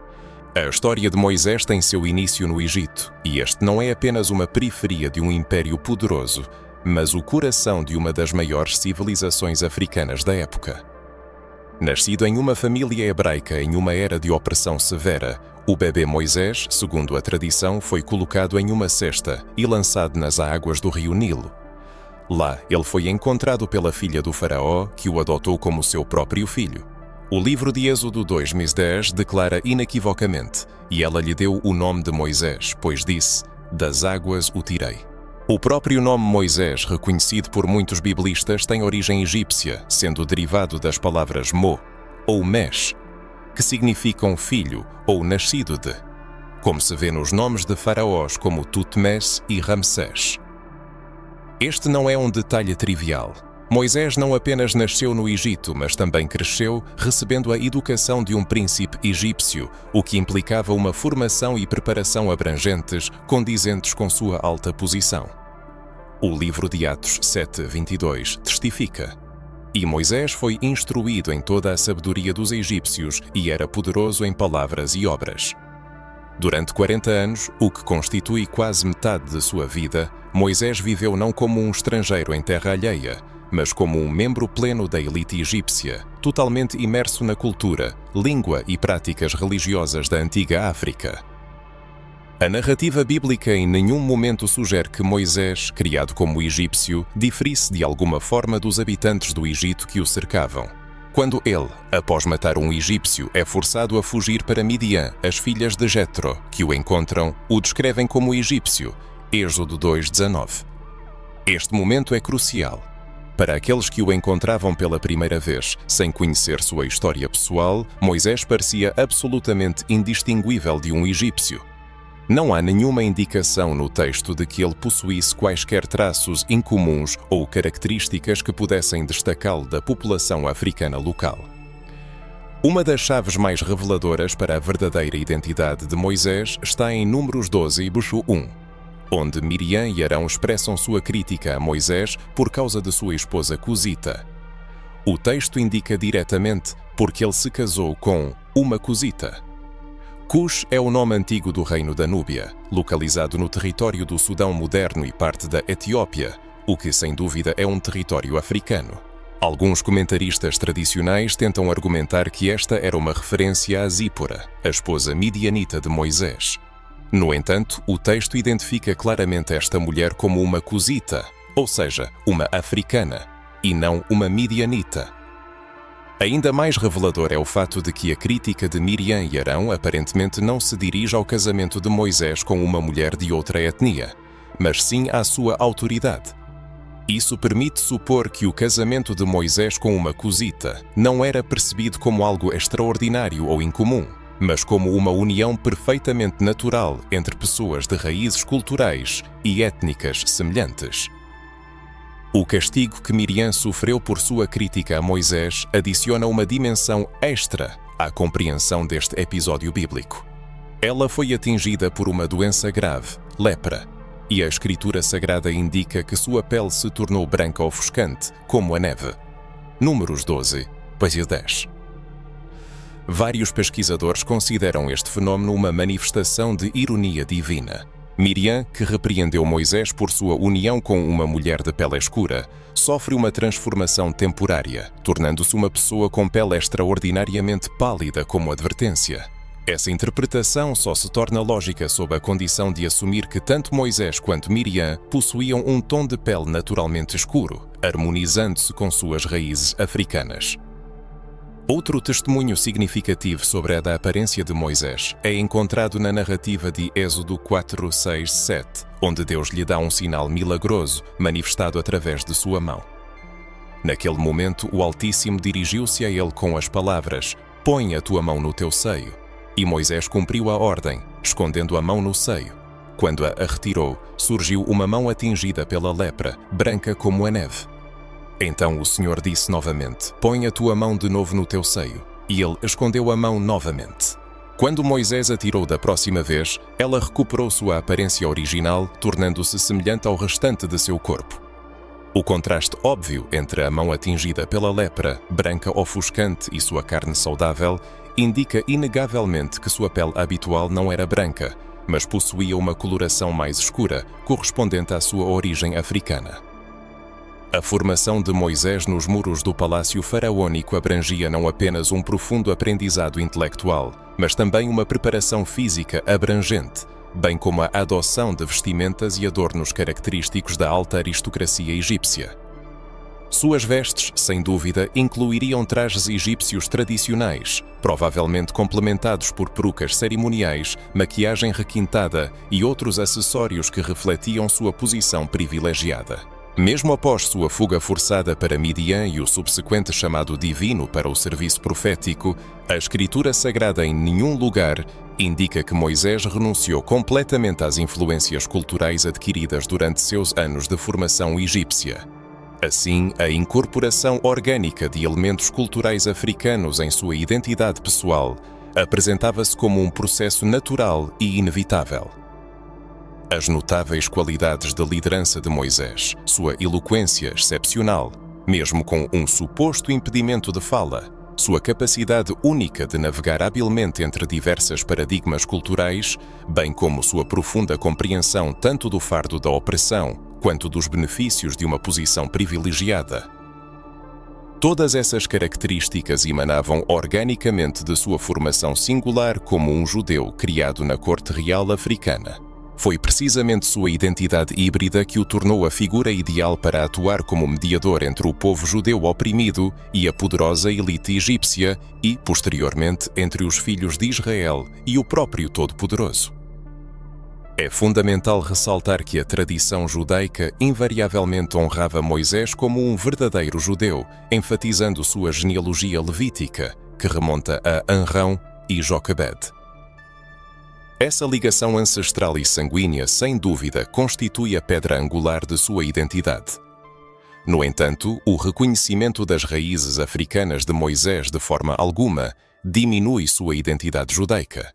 A história de Moisés tem seu início no Egito, e este não é apenas uma periferia de um império poderoso, mas o coração de uma das maiores civilizações africanas da época. Nascido em uma família hebraica em uma era de opressão severa, o bebê Moisés, segundo a tradição, foi colocado em uma cesta e lançado nas águas do rio Nilo. Lá, ele foi encontrado pela filha do faraó, que o adotou como seu próprio filho. O livro de Êxodo 2:10 declara inequivocamente: e ela lhe deu o nome de Moisés, pois disse: das águas o tirei. O próprio nome Moisés, reconhecido por muitos biblistas, tem origem egípcia, sendo derivado das palavras Mo ou Mesh, que significam filho ou nascido de, como se vê nos nomes de faraós como Tutmés e Ramsés. Este não é um detalhe trivial. Moisés não apenas nasceu no Egito, mas também cresceu recebendo a educação de um príncipe egípcio, o que implicava uma formação e preparação abrangentes, condizentes com sua alta posição. O livro de Atos 7:22 testifica: e Moisés foi instruído em toda a sabedoria dos egípcios e era poderoso em palavras e obras. Durante 40 anos, o que constitui quase metade de sua vida, Moisés viveu não como um estrangeiro em terra alheia, mas como um membro pleno da elite egípcia, totalmente imerso na cultura, língua e práticas religiosas da antiga África. A narrativa bíblica em nenhum momento sugere que Moisés, criado como egípcio, diferisse de alguma forma dos habitantes do Egito que o cercavam. Quando ele, após matar um egípcio, é forçado a fugir para Midian, as filhas de Jetro, que o encontram, o descrevem como egípcio, Êxodo 2:19. Este momento é crucial. Para aqueles que o encontravam pela primeira vez, sem conhecer sua história pessoal, Moisés parecia absolutamente indistinguível de um egípcio. Não há nenhuma indicação no texto de que ele possuísse quaisquer traços incomuns ou características que pudessem destacá-lo da população africana local. Uma das chaves mais reveladoras para a verdadeira identidade de Moisés está em Números 12, verso 1, onde Miriam e Arão expressam sua crítica a Moisés por causa de sua esposa Cusita. O texto indica diretamente porque ele se casou com uma Cusita. Cush é o nome antigo do reino da Núbia, localizado no território do Sudão moderno e parte da Etiópia, o que sem dúvida é um território africano. Alguns comentaristas tradicionais tentam argumentar que esta era uma referência a Zípora, a esposa midianita de Moisés. No entanto, o texto identifica claramente esta mulher como uma cusita, ou seja, uma africana, e não uma midianita. Ainda mais revelador é o fato de que a crítica de Miriam e Arão aparentemente não se dirige ao casamento de Moisés com uma mulher de outra etnia, mas sim à sua autoridade. Isso permite supor que o casamento de Moisés com uma cusita não era percebido como algo extraordinário ou incomum, mas como uma união perfeitamente natural entre pessoas de raízes culturais e étnicas semelhantes. O castigo que Miriam sofreu por sua crítica a Moisés adiciona uma dimensão extra à compreensão deste episódio bíblico. Ela foi atingida por uma doença grave, lepra, e a Escritura Sagrada indica que sua pele se tornou branca ofuscante, como a neve. Números 12, versículo 10. Vários pesquisadores consideram este fenómeno uma manifestação de ironia divina. Miriam, que repreendeu Moisés por sua união com uma mulher de pele escura, sofre uma transformação temporária, tornando-se uma pessoa com pele extraordinariamente pálida como advertência. Essa interpretação só se torna lógica sob a condição de assumir que tanto Moisés quanto Miriam possuíam um tom de pele naturalmente escuro, harmonizando-se com suas raízes africanas. Outro testemunho significativo sobre a da aparência de Moisés é encontrado na narrativa de Êxodo 4, 6, 7, onde Deus lhe dá um sinal milagroso manifestado através de sua mão. Naquele momento, o Altíssimo dirigiu-se a ele com as palavras: "Põe a tua mão no teu seio." E Moisés cumpriu a ordem, escondendo a mão no seio. Quando a retirou, surgiu uma mão atingida pela lepra, branca como a neve. Então o Senhor disse novamente: "Põe a tua mão de novo no teu seio." E ele escondeu a mão novamente. Quando Moisés a tirou da próxima vez, ela recuperou sua aparência original, tornando-se semelhante ao restante de seu corpo. O contraste óbvio entre a mão atingida pela lepra, branca ofuscante, e sua carne saudável, indica inegavelmente que sua pele habitual não era branca, mas possuía uma coloração mais escura, correspondente à sua origem africana. A formação de Moisés nos muros do palácio faraônico abrangia não apenas um profundo aprendizado intelectual, mas também uma preparação física abrangente, bem como a adoção de vestimentas e adornos característicos da alta aristocracia egípcia. Suas vestes, sem dúvida, incluiriam trajes egípcios tradicionais, provavelmente complementados por perucas cerimoniais, maquiagem requintada e outros acessórios que refletiam sua posição privilegiada. Mesmo após sua fuga forçada para Midian e o subsequente chamado divino para o serviço profético, a Escritura Sagrada em nenhum lugar indica que Moisés renunciou completamente às influências culturais adquiridas durante seus anos de formação egípcia. Assim, a incorporação orgânica de elementos culturais africanos em sua identidade pessoal apresentava-se como um processo natural e inevitável. As notáveis qualidades de liderança de Moisés, sua eloquência excepcional, mesmo com um suposto impedimento de fala, sua capacidade única de navegar habilmente entre diversos paradigmas culturais, bem como sua profunda compreensão tanto do fardo da opressão quanto dos benefícios de uma posição privilegiada. Todas essas características emanavam organicamente de sua formação singular como um judeu criado na corte real africana. Foi precisamente sua identidade híbrida que o tornou a figura ideal para atuar como mediador entre o povo judeu oprimido e a poderosa elite egípcia e, posteriormente, entre os filhos de Israel e o próprio Todo-Poderoso. É fundamental ressaltar que a tradição judaica invariavelmente honrava Moisés como um verdadeiro judeu, enfatizando sua genealogia levítica, que remonta a Anrão e Joquebed. Essa ligação ancestral e sanguínea, sem dúvida, constitui a pedra angular de sua identidade. No entanto, o reconhecimento das raízes africanas de Moisés de forma alguma diminui sua identidade judaica.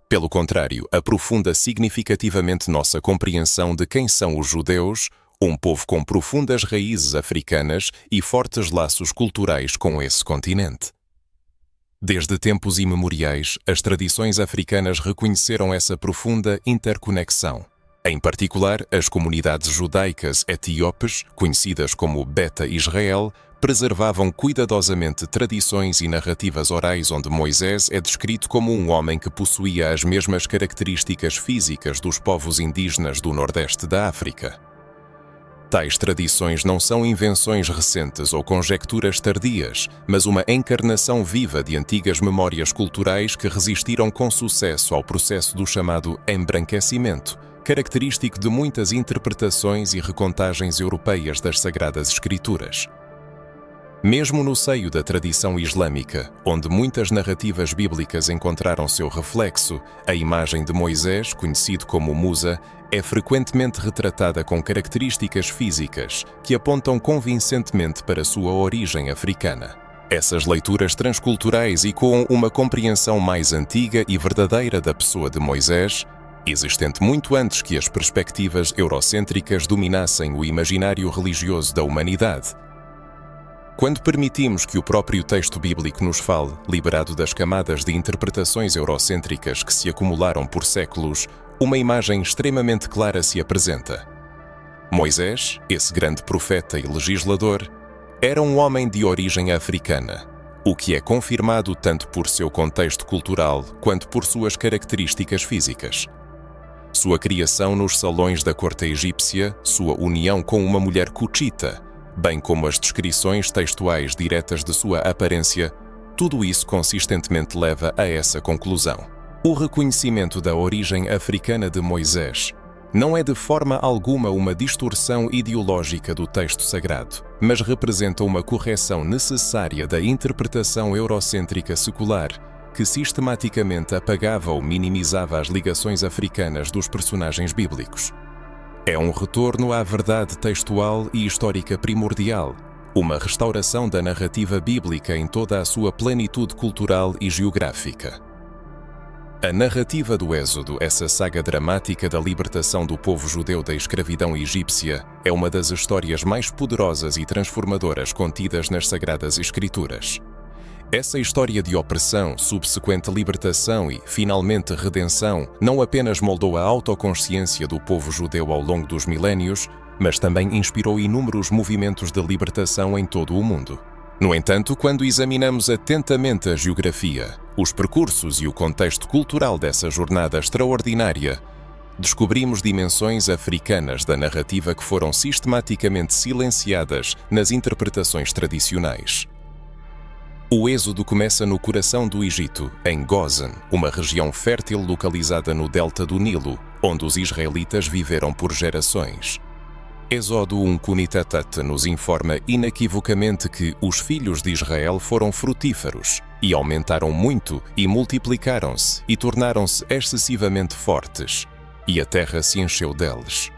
Pelo contrário, aprofunda significativamente nossa compreensão de quem são os judeus, um povo com profundas raízes africanas e fortes laços culturais com esse continente. Desde tempos imemoriais, as tradições africanas reconheceram essa profunda interconexão. Em particular, as comunidades judaicas etíopes, conhecidas como Beta Israel, preservavam cuidadosamente tradições e narrativas orais onde Moisés é descrito como um homem que possuía as mesmas características físicas dos povos indígenas do Nordeste da África. Tais tradições não são invenções recentes ou conjecturas tardias, mas uma encarnação viva de antigas memórias culturais que resistiram com sucesso ao processo do chamado embranquecimento, característico de muitas interpretações e recontagens europeias das Sagradas Escrituras. Mesmo no seio da tradição islâmica, onde muitas narrativas bíblicas encontraram seu reflexo, a imagem de Moisés, conhecido como Musa, é frequentemente retratada com características físicas que apontam convincentemente para sua origem africana. Essas leituras transculturais ecoam uma compreensão mais antiga e verdadeira da pessoa de Moisés, existente muito antes que as perspectivas eurocêntricas dominassem o imaginário religioso da humanidade. Quando permitimos que o próprio texto bíblico nos fale, liberado das camadas de interpretações eurocêntricas que se acumularam por séculos, uma imagem extremamente clara se apresenta. Moisés, esse grande profeta e legislador, era um homem de origem africana, o que é confirmado tanto por seu contexto cultural quanto por suas características físicas. Sua criação nos salões da corte egípcia, sua união com uma mulher cutita, bem como as descrições textuais diretas de sua aparência, tudo isso consistentemente leva a essa conclusão. O reconhecimento da origem africana de Moisés não é de forma alguma uma distorção ideológica do texto sagrado, mas representa uma correção necessária da interpretação eurocêntrica secular, que sistematicamente apagava ou minimizava as ligações africanas dos personagens bíblicos. É um retorno à verdade textual e histórica primordial, uma restauração da narrativa bíblica em toda a sua plenitude cultural e geográfica. A narrativa do Êxodo, essa saga dramática da libertação do povo judeu da escravidão egípcia, é uma das histórias mais poderosas e transformadoras contidas nas Sagradas Escrituras. Essa história de opressão, subsequente libertação e, finalmente, redenção não apenas moldou a autoconsciência do povo judeu ao longo dos milénios, mas também inspirou inúmeros movimentos de libertação em todo o mundo. No entanto, quando examinamos atentamente a geografia, os percursos e o contexto cultural dessa jornada extraordinária, descobrimos dimensões africanas da narrativa que foram sistematicamente silenciadas nas interpretações tradicionais. O Êxodo começa no coração do Egito, em Gozan, uma região fértil localizada no delta do Nilo, onde os israelitas viveram por gerações. Êxodo 1:1 nos informa inequivocamente que os filhos de Israel foram frutíferos, e aumentaram muito, e multiplicaram-se, e tornaram-se excessivamente fortes, e a terra se encheu deles.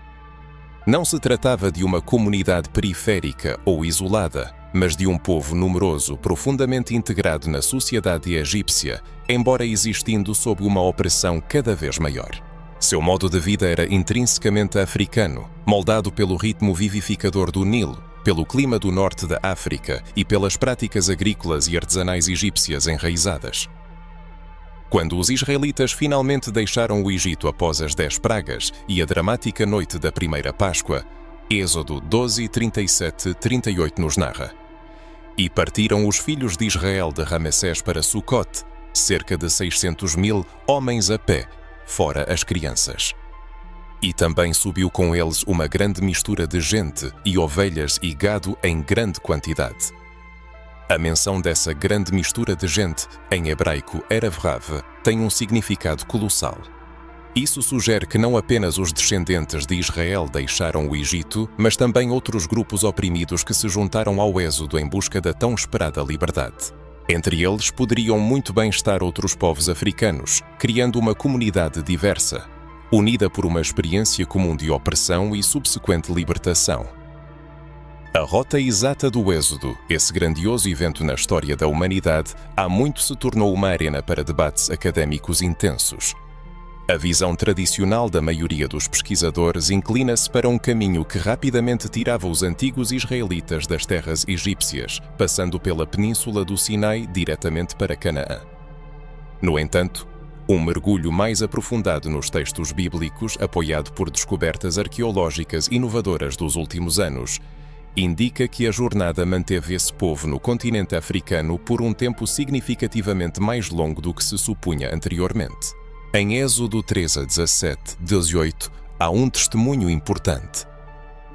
Não se tratava de uma comunidade periférica ou isolada, mas de um povo numeroso profundamente integrado na sociedade egípcia, embora existindo sob uma opressão cada vez maior. Seu modo de vida era intrinsecamente africano, moldado pelo ritmo vivificador do Nilo, pelo clima do norte da África e pelas práticas agrícolas e artesanais egípcias enraizadas. Quando os israelitas finalmente deixaram o Egito após as 10 pragas e a dramática noite da primeira Páscoa, Êxodo 12:37-38 nos narra: E partiram os filhos de Israel de Ramessés para Sucote, cerca de 600.000 homens a pé, fora as crianças. E também subiu com eles uma grande mistura de gente e ovelhas e gado em grande quantidade. A menção dessa grande mistura de gente, em hebraico Erev-Rav, tem um significado colossal. Isso sugere que não apenas os descendentes de Israel deixaram o Egito, mas também outros grupos oprimidos que se juntaram ao Êxodo em busca da tão esperada liberdade. Entre eles poderiam muito bem estar outros povos africanos, criando uma comunidade diversa, unida por uma experiência comum de opressão e subsequente libertação. A rota exata do Êxodo, esse grandioso evento na história da humanidade, há muito se tornou uma arena para debates académicos intensos. A visão tradicional da maioria dos pesquisadores inclina-se para um caminho que rapidamente tirava os antigos israelitas das terras egípcias, passando pela península do Sinai diretamente para Canaã. No entanto, um mergulho mais aprofundado nos textos bíblicos, apoiado por descobertas arqueológicas inovadoras dos últimos anos, indica que a jornada manteve esse povo no continente africano por um tempo significativamente mais longo do que se supunha anteriormente. Em Êxodo 13:17-18, há um testemunho importante.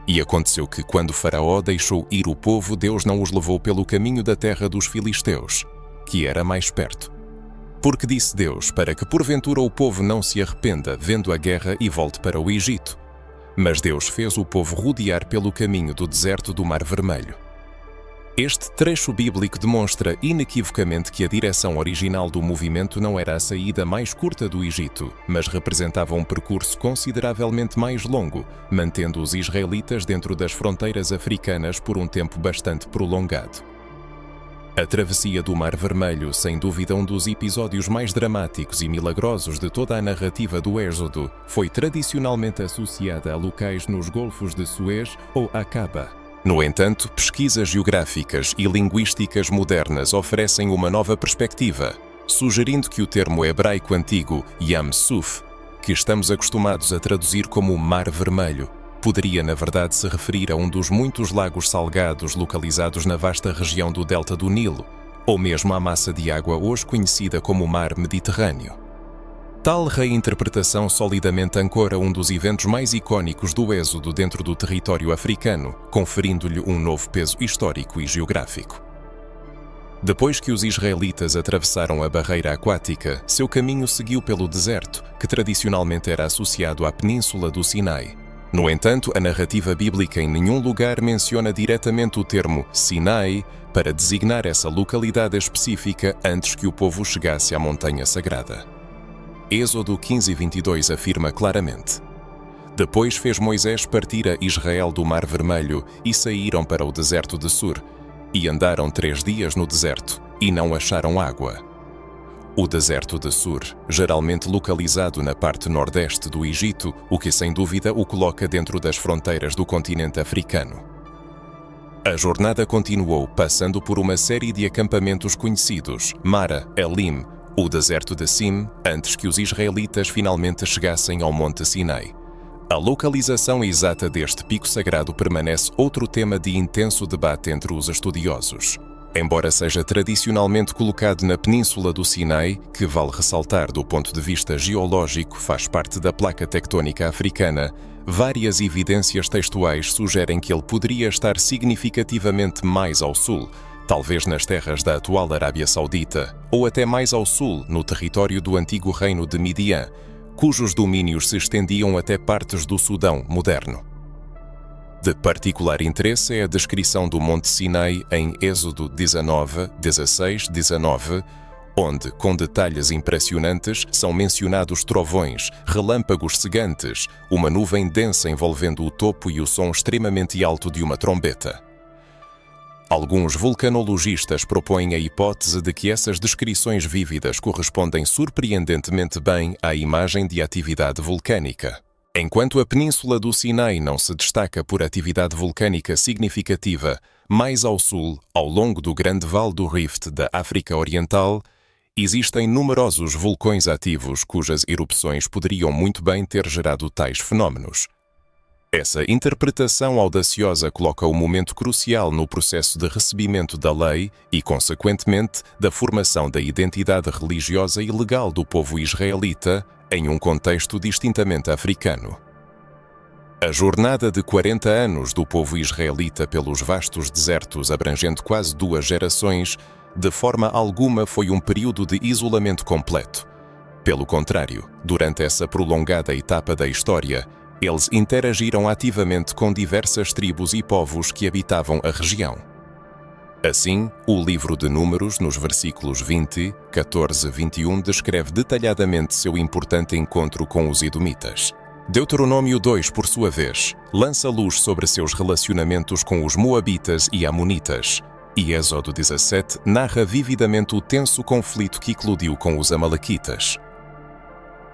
E aconteceu que, quando Faraó deixou ir o povo, Deus não os levou pelo caminho da terra dos filisteus, que era mais perto. Porque disse Deus, para que porventura o povo não se arrependa, vendo a guerra, e volte para o Egito. Mas Deus fez o povo rodear pelo caminho do deserto do Mar Vermelho. Este trecho bíblico demonstra inequivocamente que a direção original do movimento não era a saída mais curta do Egito, mas representava um percurso consideravelmente mais longo, mantendo os israelitas dentro das fronteiras africanas por um tempo bastante prolongado. A travessia do Mar Vermelho, sem dúvida um dos episódios mais dramáticos e milagrosos de toda a narrativa do Êxodo, foi tradicionalmente associada a locais nos Golfos de Suez ou Aqaba. No entanto, pesquisas geográficas e linguísticas modernas oferecem uma nova perspectiva, sugerindo que o termo hebraico antigo Yam Suf, que estamos acostumados a traduzir como Mar Vermelho, poderia na verdade se referir a um dos muitos lagos salgados localizados na vasta região do delta do Nilo, ou mesmo à massa de água hoje conhecida como Mar Mediterrâneo. Tal reinterpretação solidamente ancora um dos eventos mais icónicos do Êxodo dentro do território africano, conferindo-lhe um novo peso histórico e geográfico. Depois que os israelitas atravessaram a barreira aquática, seu caminho seguiu pelo deserto, que tradicionalmente era associado à península do Sinai. No entanto, a narrativa bíblica em nenhum lugar menciona diretamente o termo Sinai para designar essa localidade específica antes que o povo chegasse à montanha sagrada. Êxodo 15:22 afirma claramente: Depois fez Moisés partir a Israel do Mar Vermelho e saíram para o deserto de Sur, e andaram 3 dias no deserto, e não acharam água. O deserto de Sur, geralmente localizado na parte nordeste do Egito, o que sem dúvida o coloca dentro das fronteiras do continente africano. A jornada continuou passando por uma série de acampamentos conhecidos, Mara, Elim, o deserto de Sim, antes que os israelitas finalmente chegassem ao Monte Sinai. A localização exata deste pico sagrado permanece outro tema de intenso debate entre os estudiosos. Embora seja tradicionalmente colocado na península do Sinai, que vale ressaltar do ponto de vista geológico faz parte da placa tectónica africana, várias evidências textuais sugerem que ele poderia estar significativamente mais ao sul, talvez nas terras da atual Arábia Saudita, ou até mais ao sul, no território do antigo reino de Midian, cujos domínios se estendiam até partes do Sudão moderno. De particular interesse é a descrição do Monte Sinai em Êxodo 19:16-19, onde, com detalhes impressionantes, são mencionados trovões, relâmpagos cegantes, uma nuvem densa envolvendo o topo e o som extremamente alto de uma trombeta. Alguns vulcanologistas propõem a hipótese de que essas descrições vívidas correspondem surpreendentemente bem à imagem de atividade vulcânica. Enquanto a península do Sinai não se destaca por atividade vulcânica significativa, mais ao sul, ao longo do grande vale do Rift da África Oriental, existem numerosos vulcões ativos cujas erupções poderiam muito bem ter gerado tais fenómenos. Essa interpretação audaciosa coloca o momento crucial no processo de recebimento da lei e, consequentemente, da formação da identidade religiosa e legal do povo israelita em um contexto distintamente africano. A jornada de 40 anos do povo israelita pelos vastos desertos abrangendo quase 2 gerações, de forma alguma foi um período de isolamento completo. Pelo contrário, durante essa prolongada etapa da história, eles interagiram ativamente com diversas tribos e povos que habitavam a região. Assim, o livro de Números, nos versículos 20, 14 e 21, descreve detalhadamente seu importante encontro com os Edomitas. Deuteronômio 2, por sua vez, lança luz sobre seus relacionamentos com os Moabitas e Amonitas, e Êxodo 17 narra vividamente o tenso conflito que eclodiu com os Amalequitas.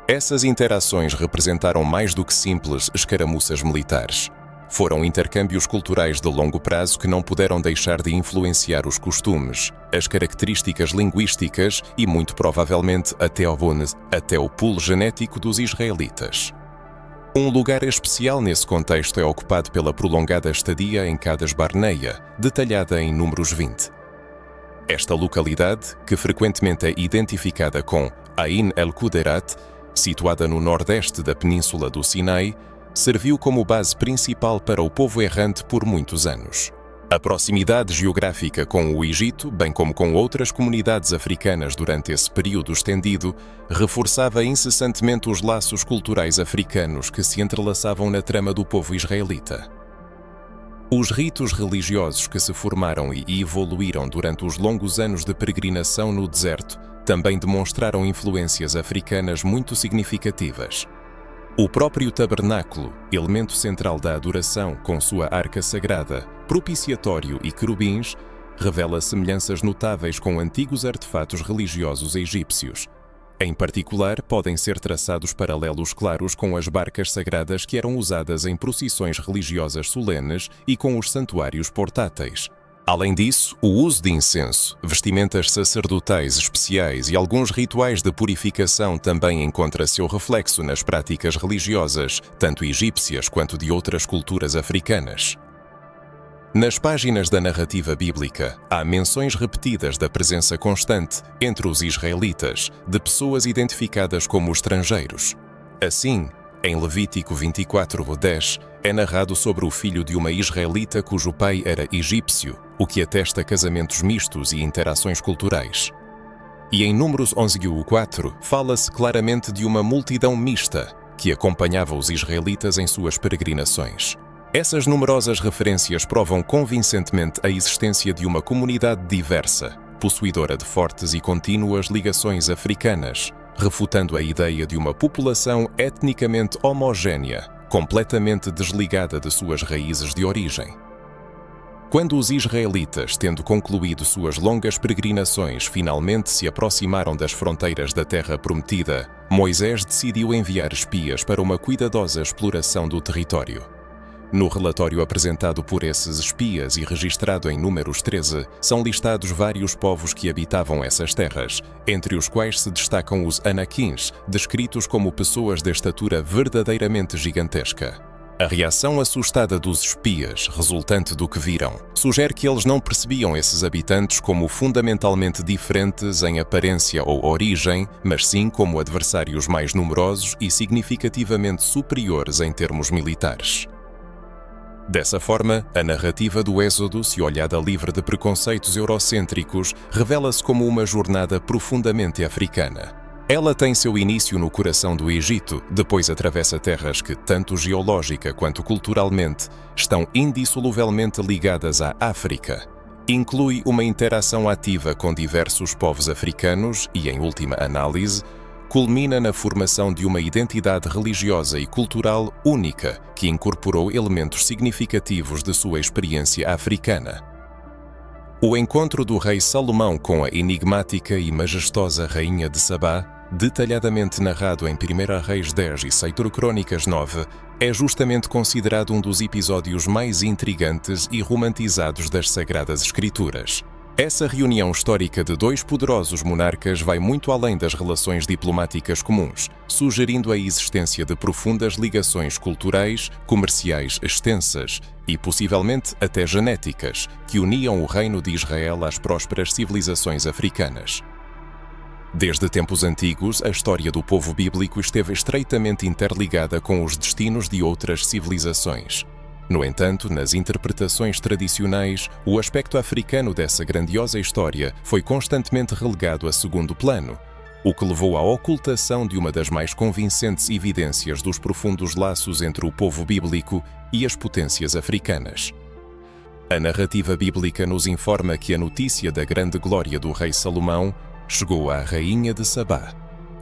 Essas interações representaram mais do que simples escaramuças militares. Foram intercâmbios culturais de longo prazo que não puderam deixar de influenciar os costumes, as características linguísticas e, muito provavelmente, até o pool genético dos israelitas. Um lugar especial nesse contexto é ocupado pela prolongada estadia em Cades Barneia, detalhada em Números 20. Esta localidade, que frequentemente é identificada com Ain el-Quderat, situada no nordeste da península do Sinai, serviu como base principal para o povo errante por muitos anos. A proximidade geográfica com o Egito, bem como com outras comunidades africanas durante esse período estendido, reforçava incessantemente os laços culturais africanos que se entrelaçavam na trama do povo israelita. Os ritos religiosos que se formaram e evoluíram durante os longos anos de peregrinação no deserto também demonstraram influências africanas muito significativas. O próprio tabernáculo, elemento central da adoração com sua arca sagrada, propiciatório e querubins, revela semelhanças notáveis com antigos artefatos religiosos egípcios. Em particular, podem ser traçados paralelos claros com as barcas sagradas que eram usadas em procissões religiosas solenes e com os santuários portáteis. Além disso, o uso de incenso, vestimentas sacerdotais especiais e alguns rituais de purificação também encontra seu reflexo nas práticas religiosas, tanto egípcias quanto de outras culturas africanas. Nas páginas da narrativa bíblica, há menções repetidas da presença constante, entre os israelitas, de pessoas identificadas como estrangeiros. Assim, em Levítico 24:10, é narrado sobre o filho de uma israelita cujo pai era egípcio, o que atesta casamentos mistos e interações culturais. E em Números 11:4, fala-se claramente de uma multidão mista que acompanhava os israelitas em suas peregrinações. Essas numerosas referências provam convincentemente a existência de uma comunidade diversa, possuidora de fortes e contínuas ligações africanas, refutando a ideia de uma população etnicamente homogénea, completamente desligada de suas raízes de origem. Quando os israelitas, tendo concluído suas longas peregrinações, finalmente se aproximaram das fronteiras da Terra Prometida, Moisés decidiu enviar espias para uma cuidadosa exploração do território. No relatório apresentado por esses espias e registrado em Números 13, são listados vários povos que habitavam essas terras, entre os quais se destacam os Anaquins, descritos como pessoas de estatura verdadeiramente gigantesca. A reação assustada dos espias, resultante do que viram, sugere que eles não percebiam esses habitantes como fundamentalmente diferentes em aparência ou origem, mas sim como adversários mais numerosos e significativamente superiores em termos militares. Dessa forma, a narrativa do Êxodo, se olhada livre de preconceitos eurocêntricos, revela-se como uma jornada profundamente africana. Ela tem seu início no coração do Egito, depois atravessa terras que, tanto geológica quanto culturalmente, estão indissoluvelmente ligadas à África. Inclui uma interação ativa com diversos povos africanos e, em última análise, culmina na formação de uma identidade religiosa e cultural única que incorporou elementos significativos de sua experiência africana. O encontro do rei Salomão com a enigmática e majestosa rainha de Sabá, detalhadamente narrado em 1 Reis 10 e 2 Crônicas 9, é justamente considerado um dos episódios mais intrigantes e romantizados das Sagradas Escrituras. Essa reunião histórica de dois poderosos monarcas vai muito além das relações diplomáticas comuns, sugerindo a existência de profundas ligações culturais, comerciais extensas e, possivelmente, até genéticas, que uniam o reino de Israel às prósperas civilizações africanas. Desde tempos antigos, a história do povo bíblico esteve estreitamente interligada com os destinos de outras civilizações. No entanto, nas interpretações tradicionais, o aspecto africano dessa grandiosa história foi constantemente relegado a segundo plano, o que levou à ocultação de uma das mais convincentes evidências dos profundos laços entre o povo bíblico e as potências africanas. A narrativa bíblica nos informa que a notícia da grande glória do rei Salomão chegou à rainha de Sabá,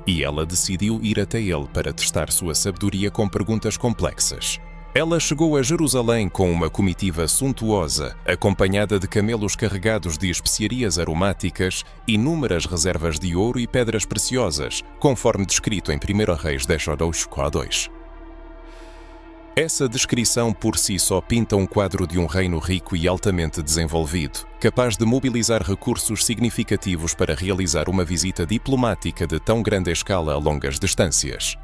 e ela decidiu ir até ele para testar sua sabedoria com perguntas complexas. Ela chegou a Jerusalém com uma comitiva suntuosa, acompanhada de camelos carregados de especiarias aromáticas, inúmeras reservas de ouro e pedras preciosas, conforme descrito em 1 Reis 10:2. Essa descrição por si só pinta um quadro de um reino rico e altamente desenvolvido, capaz de mobilizar recursos significativos para realizar uma visita diplomática de tão grande escala a longas distâncias.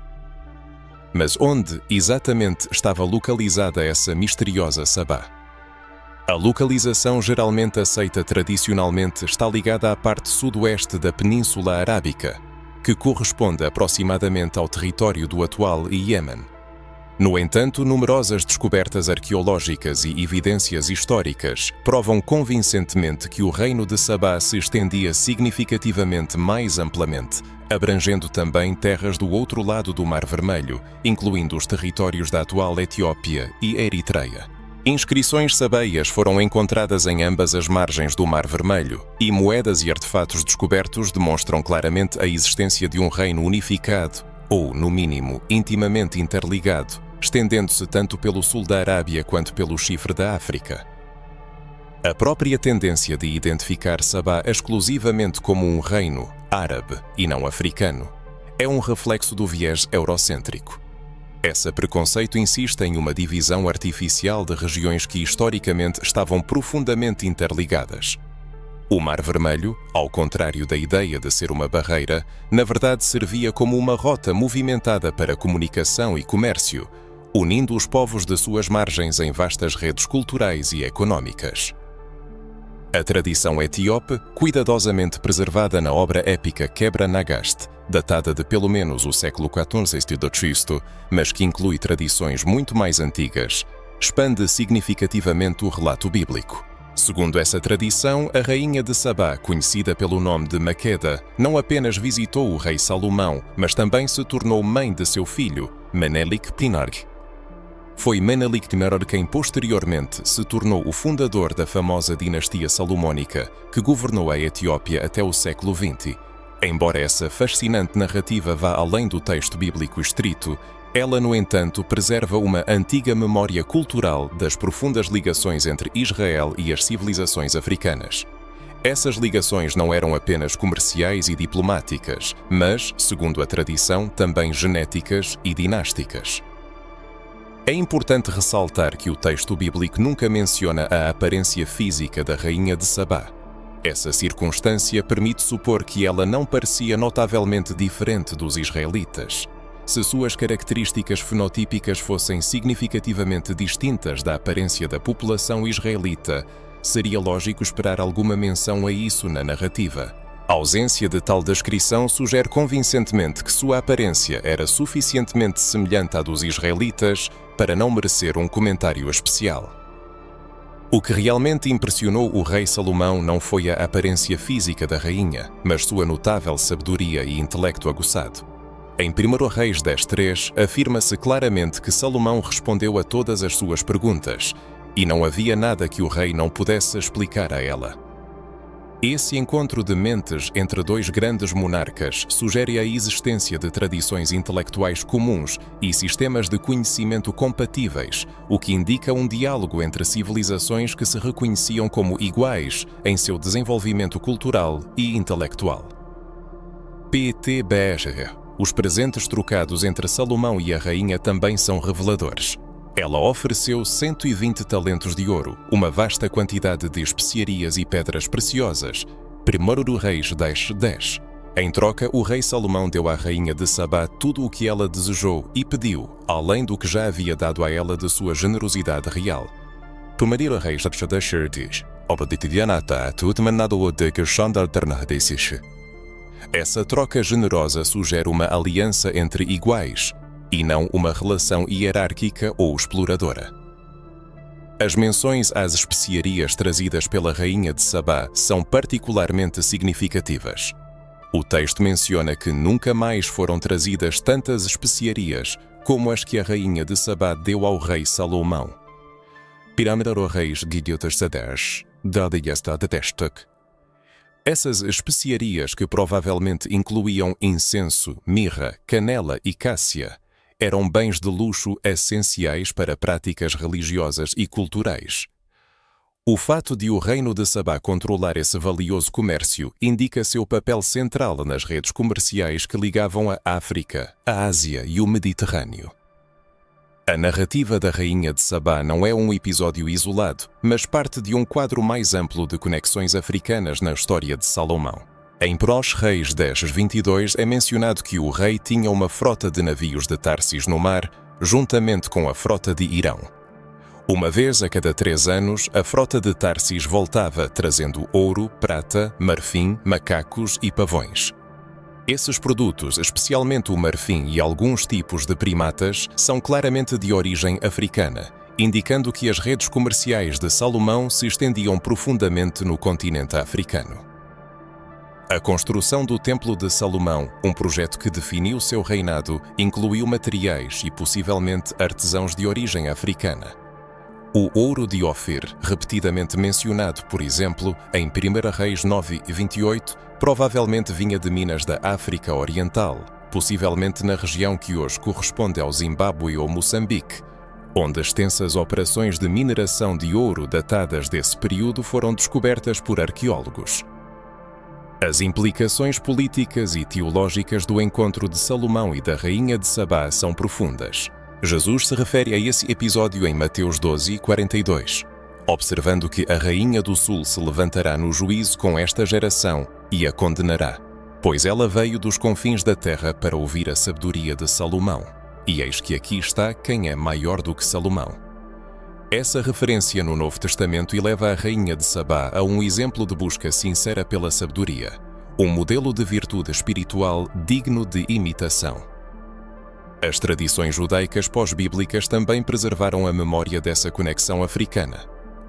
Mas onde exatamente estava localizada essa misteriosa Sabá? A localização geralmente aceita tradicionalmente está ligada à parte sudoeste da Península Arábica, que corresponde aproximadamente ao território do atual Iêmen. No entanto, numerosas descobertas arqueológicas e evidências históricas provam convincentemente que o reino de Sabá se estendia significativamente mais amplamente, abrangendo também terras do outro lado do Mar Vermelho, incluindo os territórios da atual Etiópia e Eritreia. Inscrições sabeias foram encontradas em ambas as margens do Mar Vermelho, e moedas e artefatos descobertos demonstram claramente a existência de um reino unificado, ou, no mínimo, intimamente interligado, estendendo-se tanto pelo sul da Arábia quanto pelo chifre da África. A própria tendência de identificar Sabá exclusivamente como um reino árabe e não africano é um reflexo do viés eurocêntrico. Esse preconceito insiste em uma divisão artificial de regiões que historicamente estavam profundamente interligadas. O Mar Vermelho, ao contrário da ideia de ser uma barreira, na verdade servia como uma rota movimentada para comunicação e comércio, unindo os povos de suas margens em vastas redes culturais e económicas. A tradição etíope, cuidadosamente preservada na obra épica Quebra Nagast, datada de pelo menos o século XIV a.C., mas que inclui tradições muito mais antigas, expande significativamente o relato bíblico. Segundo essa tradição, a rainha de Sabá, conhecida pelo nome de Maqueda, não apenas visitou o rei Salomão, mas também se tornou mãe de seu filho, Menelik-Pinarg. Foi Menelik-Pinarg quem posteriormente se tornou o fundador da famosa dinastia salomónica, que governou a Etiópia até o século XX. Embora essa fascinante narrativa vá além do texto bíblico estrito, ela, no entanto, preserva uma antiga memória cultural das profundas ligações entre Israel e as civilizações africanas. Essas ligações não eram apenas comerciais e diplomáticas, mas, segundo a tradição, também genéticas e dinásticas. É importante ressaltar que o texto bíblico nunca menciona a aparência física da rainha de Sabá. Essa circunstância permite supor que ela não parecia notavelmente diferente dos israelitas. Se suas características fenotípicas fossem significativamente distintas da aparência da população israelita, seria lógico esperar alguma menção a isso na narrativa. A ausência de tal descrição sugere convincentemente que sua aparência era suficientemente semelhante à dos israelitas para não merecer um comentário especial. O que realmente impressionou o rei Salomão não foi a aparência física da rainha, mas sua notável sabedoria e intelecto aguçado. Em 1 Reis 10:3, afirma-se claramente que Salomão respondeu a todas as suas perguntas, e não havia nada que o rei não pudesse explicar a ela. Esse encontro de mentes entre dois grandes monarcas sugere a existência de tradições intelectuais comuns e sistemas de conhecimento compatíveis, o que indica um diálogo entre civilizações que se reconheciam como iguais em seu desenvolvimento cultural e intelectual. PTBR. Os presentes trocados entre Salomão e a rainha também são reveladores. Ela ofereceu 120 talentos de ouro, uma vasta quantidade de especiarias e pedras preciosas. 1 Reis 10:10. Em troca, o rei Salomão deu à rainha de Sabá tudo o que ela desejou e pediu, além do que já havia dado a ela de sua generosidade real. 1 Reis 10:10. Essa troca generosa sugere uma aliança entre iguais, e não uma relação hierárquica ou exploradora. As menções às especiarias trazidas pela rainha de Sabá são particularmente significativas. O texto menciona que nunca mais foram trazidas tantas especiarias como as que a rainha de Sabá deu ao rei Salomão. Reis Essas especiarias, que provavelmente incluíam incenso, mirra, canela e cássia, eram bens de luxo essenciais para práticas religiosas e culturais. O fato de o reino de Sabá controlar esse valioso comércio indica seu papel central nas redes comerciais que ligavam a África, a Ásia e o Mediterrâneo. A narrativa da rainha de Sabá não é um episódio isolado, mas parte de um quadro mais amplo de conexões africanas na história de Salomão. Em Prós Reis 10:22 é mencionado que o rei tinha uma frota de navios de Tarsis no mar, juntamente com a frota de Irão. Uma vez a cada 3 anos, a frota de Tarsis voltava trazendo ouro, prata, marfim, macacos e pavões. Esses produtos, especialmente o marfim e alguns tipos de primatas, são claramente de origem africana, indicando que as redes comerciais de Salomão se estendiam profundamente no continente africano. A construção do Templo de Salomão, um projeto que definiu seu reinado, incluiu materiais e possivelmente artesãos de origem africana. O ouro de Ofir, repetidamente mencionado, por exemplo, em 1 Reis 9:28, provavelmente vinha de minas da África Oriental, possivelmente na região que hoje corresponde ao Zimbábue ou Moçambique, onde extensas operações de mineração de ouro datadas desse período foram descobertas por arqueólogos. As implicações políticas e teológicas do encontro de Salomão e da rainha de Sabá são profundas. Jesus se refere a esse episódio em Mateus 12:42, observando que a rainha do sul se levantará no juízo com esta geração e a condenará, pois ela veio dos confins da terra para ouvir a sabedoria de Salomão, e eis que aqui está quem é maior do que Salomão. Essa referência no Novo Testamento eleva a rainha de Sabá a um exemplo de busca sincera pela sabedoria, um modelo de virtude espiritual digno de imitação. As tradições judaicas pós-bíblicas também preservaram a memória dessa conexão africana.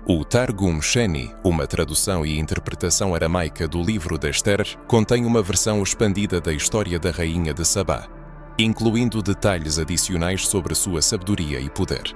O Targum Sheni, uma tradução e interpretação aramaica do livro de Esther, contém uma versão expandida da história da rainha de Sabá, incluindo detalhes adicionais sobre sua sabedoria e poder.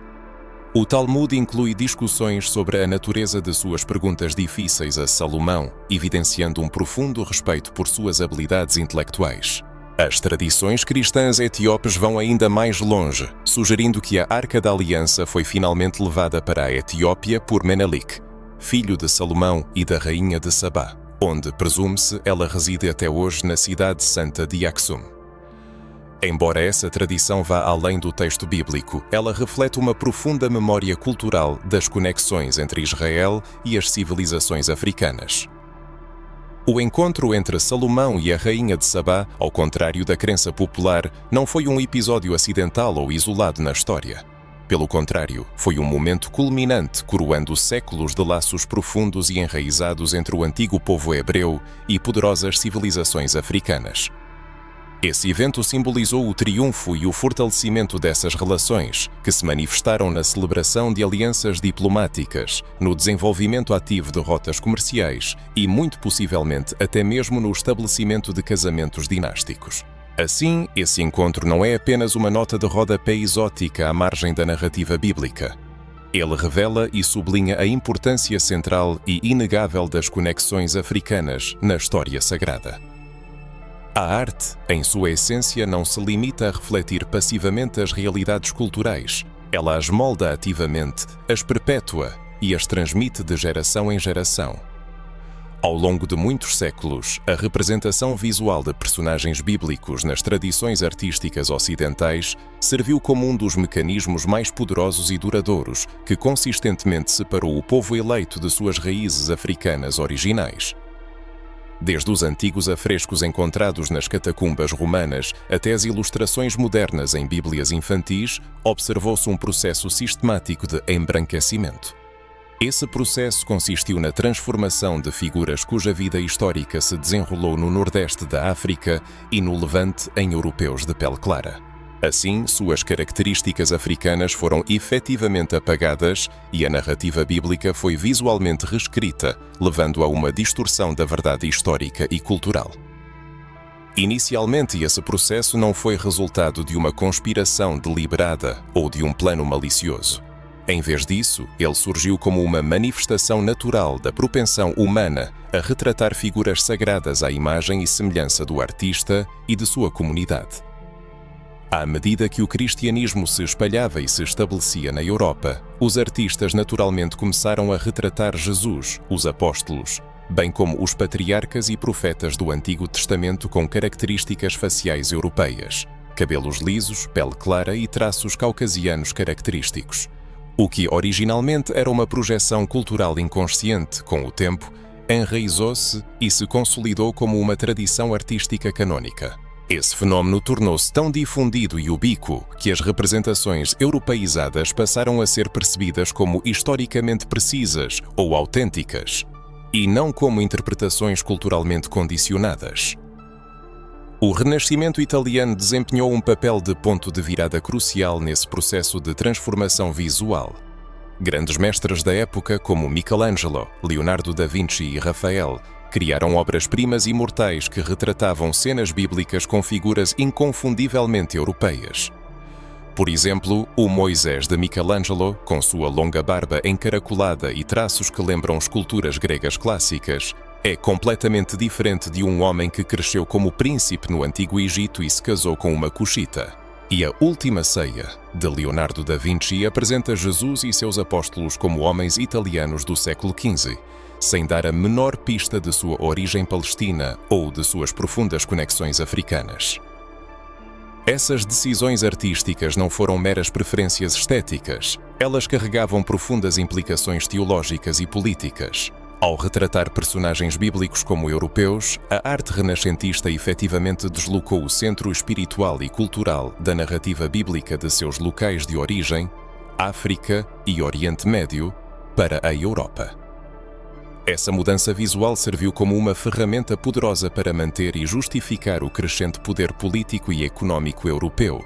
O Talmud inclui discussões sobre a natureza de suas perguntas difíceis a Salomão, evidenciando um profundo respeito por suas habilidades intelectuais. As tradições cristãs etíopes vão ainda mais longe, sugerindo que a Arca da Aliança foi finalmente levada para a Etiópia por Menelik, filho de Salomão e da rainha de Sabá, onde, presume-se, ela reside até hoje na cidade santa de Aksum. Embora essa tradição vá além do texto bíblico, ela reflete uma profunda memória cultural das conexões entre Israel e as civilizações africanas. O encontro entre Salomão e a rainha de Sabá, ao contrário da crença popular, não foi um episódio acidental ou isolado na história. Pelo contrário, foi um momento culminante, coroando séculos de laços profundos e enraizados entre o antigo povo hebreu e poderosas civilizações africanas. Esse evento simbolizou o triunfo e o fortalecimento dessas relações, que se manifestaram na celebração de alianças diplomáticas, no desenvolvimento ativo de rotas comerciais e, muito possivelmente, até mesmo no estabelecimento de casamentos dinásticos. Assim, esse encontro não é apenas uma nota de rodapé exótica à margem da narrativa bíblica. Ele revela e sublinha a importância central e inegável das conexões africanas na história sagrada. A arte, em sua essência, não se limita a refletir passivamente as realidades culturais. Ela as molda ativamente, as perpetua e as transmite de geração em geração. Ao longo de muitos séculos, a representação visual de personagens bíblicos nas tradições artísticas ocidentais serviu como um dos mecanismos mais poderosos e duradouros que consistentemente separou o povo eleito de suas raízes africanas originais. Desde os antigos afrescos encontrados nas catacumbas romanas até as ilustrações modernas em bíblias infantis, observou-se um processo sistemático de embranquecimento. Esse processo consistiu na transformação de figuras cuja vida histórica se desenrolou no nordeste da África e no Levante em europeus de pele clara. Assim, suas características africanas foram efetivamente apagadas e a narrativa bíblica foi visualmente reescrita, levando a uma distorção da verdade histórica e cultural. Inicialmente, esse processo não foi resultado de uma conspiração deliberada ou de um plano malicioso. Em vez disso, ele surgiu como uma manifestação natural da propensão humana a retratar figuras sagradas à imagem e semelhança do artista e de sua comunidade. À medida que o cristianismo se espalhava e se estabelecia na Europa, os artistas naturalmente começaram a retratar Jesus, os apóstolos, bem como os patriarcas e profetas do Antigo Testamento com características faciais europeias, cabelos lisos, pele clara e traços caucasianos característicos. O que originalmente era uma projeção cultural inconsciente, com o tempo, enraizou-se e se consolidou como uma tradição artística canônica. Esse fenómeno tornou-se tão difundido e ubíquo que as representações europeizadas passaram a ser percebidas como historicamente precisas ou autênticas, e não como interpretações culturalmente condicionadas. O Renascimento italiano desempenhou um papel de ponto de virada crucial nesse processo de transformação visual. Grandes mestres da época, como Michelangelo, Leonardo da Vinci e Rafael, criaram obras-primas imortais que retratavam cenas bíblicas com figuras inconfundivelmente europeias. Por exemplo, o Moisés de Michelangelo, com sua longa barba encaracolada e traços que lembram esculturas gregas clássicas, é completamente diferente de um homem que cresceu como príncipe no Antigo Egito e se casou com uma cuxita. E a Última Ceia, de Leonardo da Vinci, apresenta Jesus e seus apóstolos como homens italianos do século XV, sem dar a menor pista de sua origem palestina ou de suas profundas conexões africanas. Essas decisões artísticas não foram meras preferências estéticas, elas carregavam profundas implicações teológicas e políticas. Ao retratar personagens bíblicos como europeus, a arte renascentista efetivamente deslocou o centro espiritual e cultural da narrativa bíblica de seus locais de origem, África e Oriente Médio, para a Europa. Essa mudança visual serviu como uma ferramenta poderosa para manter e justificar o crescente poder político e econômico europeu,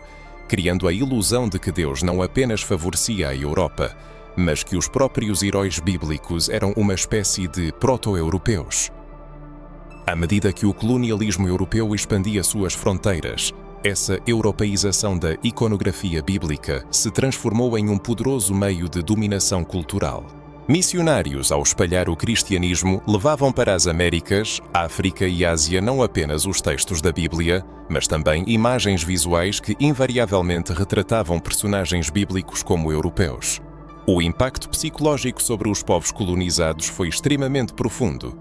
criando a ilusão de que Deus não apenas favorecia a Europa, mas que os próprios heróis bíblicos eram uma espécie de proto-europeus. À medida que o colonialismo europeu expandia suas fronteiras, essa europeização da iconografia bíblica se transformou em um poderoso meio de dominação cultural. Missionários, ao espalhar o cristianismo, levavam para as Américas, África e Ásia não apenas os textos da Bíblia, mas também imagens visuais que invariavelmente retratavam personagens bíblicos como europeus. O impacto psicológico sobre os povos colonizados foi extremamente profundo.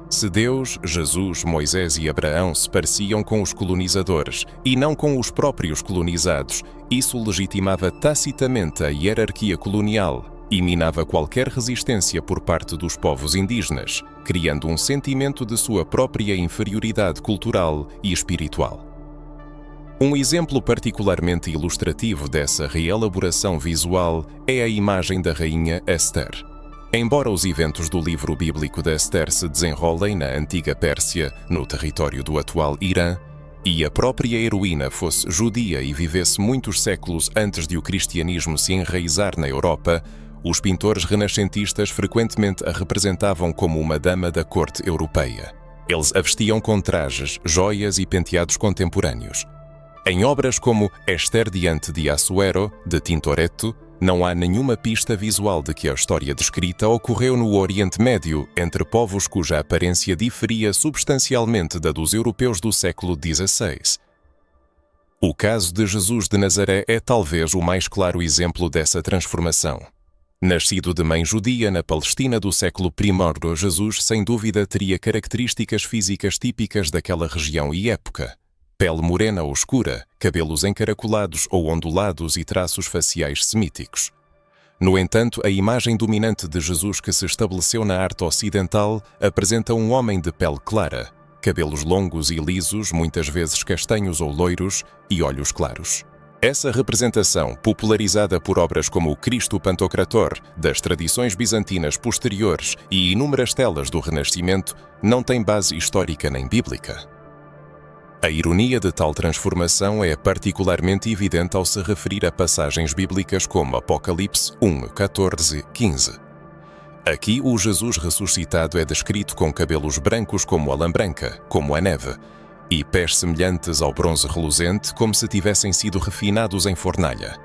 Se Deus, Jesus, Moisés e Abraão se pareciam com os colonizadores e não com os próprios colonizados, isso legitimava tacitamente a hierarquia colonial e minava qualquer resistência por parte dos povos indígenas, criando um sentimento de sua própria inferioridade cultural e espiritual. Um exemplo particularmente ilustrativo dessa reelaboração visual é a imagem da rainha Esther. Embora os eventos do livro bíblico de Esther se desenrolem na antiga Pérsia, no território do atual Irã, e a própria heroína fosse judia e vivesse muitos séculos antes de o cristianismo se enraizar na Europa, os pintores renascentistas frequentemente a representavam como uma dama da corte europeia. Eles a vestiam com trajes, joias e penteados contemporâneos. Em obras como Esther diante de Assuero, de Tintoretto, não há nenhuma pista visual de que a história descrita ocorreu no Oriente Médio, entre povos cuja aparência diferia substancialmente da dos europeus do século XVI. O caso de Jesus de Nazaré é talvez o mais claro exemplo dessa transformação. Nascido de mãe judia na Palestina do século I, Jesus sem dúvida teria características físicas típicas daquela região e época. Pele morena ou escura, cabelos encaracolados ou ondulados e traços faciais semíticos. No entanto, a imagem dominante de Jesus que se estabeleceu na arte ocidental apresenta um homem de pele clara, cabelos longos e lisos, muitas vezes castanhos ou loiros, e olhos claros. Essa representação, popularizada por obras como o Cristo Pantocrator, das tradições bizantinas posteriores e inúmeras telas do Renascimento, não tem base histórica nem bíblica. A ironia de tal transformação é particularmente evidente ao se referir a passagens bíblicas como Apocalipse 1, 14, 15. Aqui o Jesus ressuscitado é descrito com cabelos brancos como a lã branca, como a neve, e pés semelhantes ao bronze reluzente como se tivessem sido refinados em fornalha.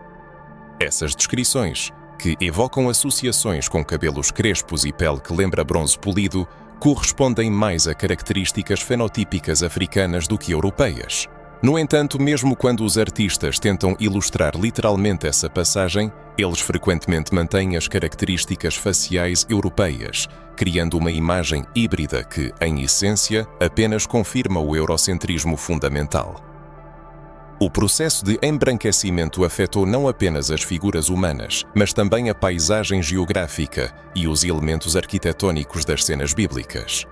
Essas descrições, que evocam associações com cabelos crespos e pele que lembra bronze polido, correspondem mais a características fenotípicas africanas do que europeias. No entanto, mesmo quando os artistas tentam ilustrar literalmente essa passagem, eles frequentemente mantêm as características faciais europeias, criando uma imagem híbrida que, em essência, apenas confirma o eurocentrismo fundamental. O processo de embranquecimento afetou não apenas as figuras humanas, mas também a paisagem geográfica e os elementos arquitetônicos das cenas bíblicas.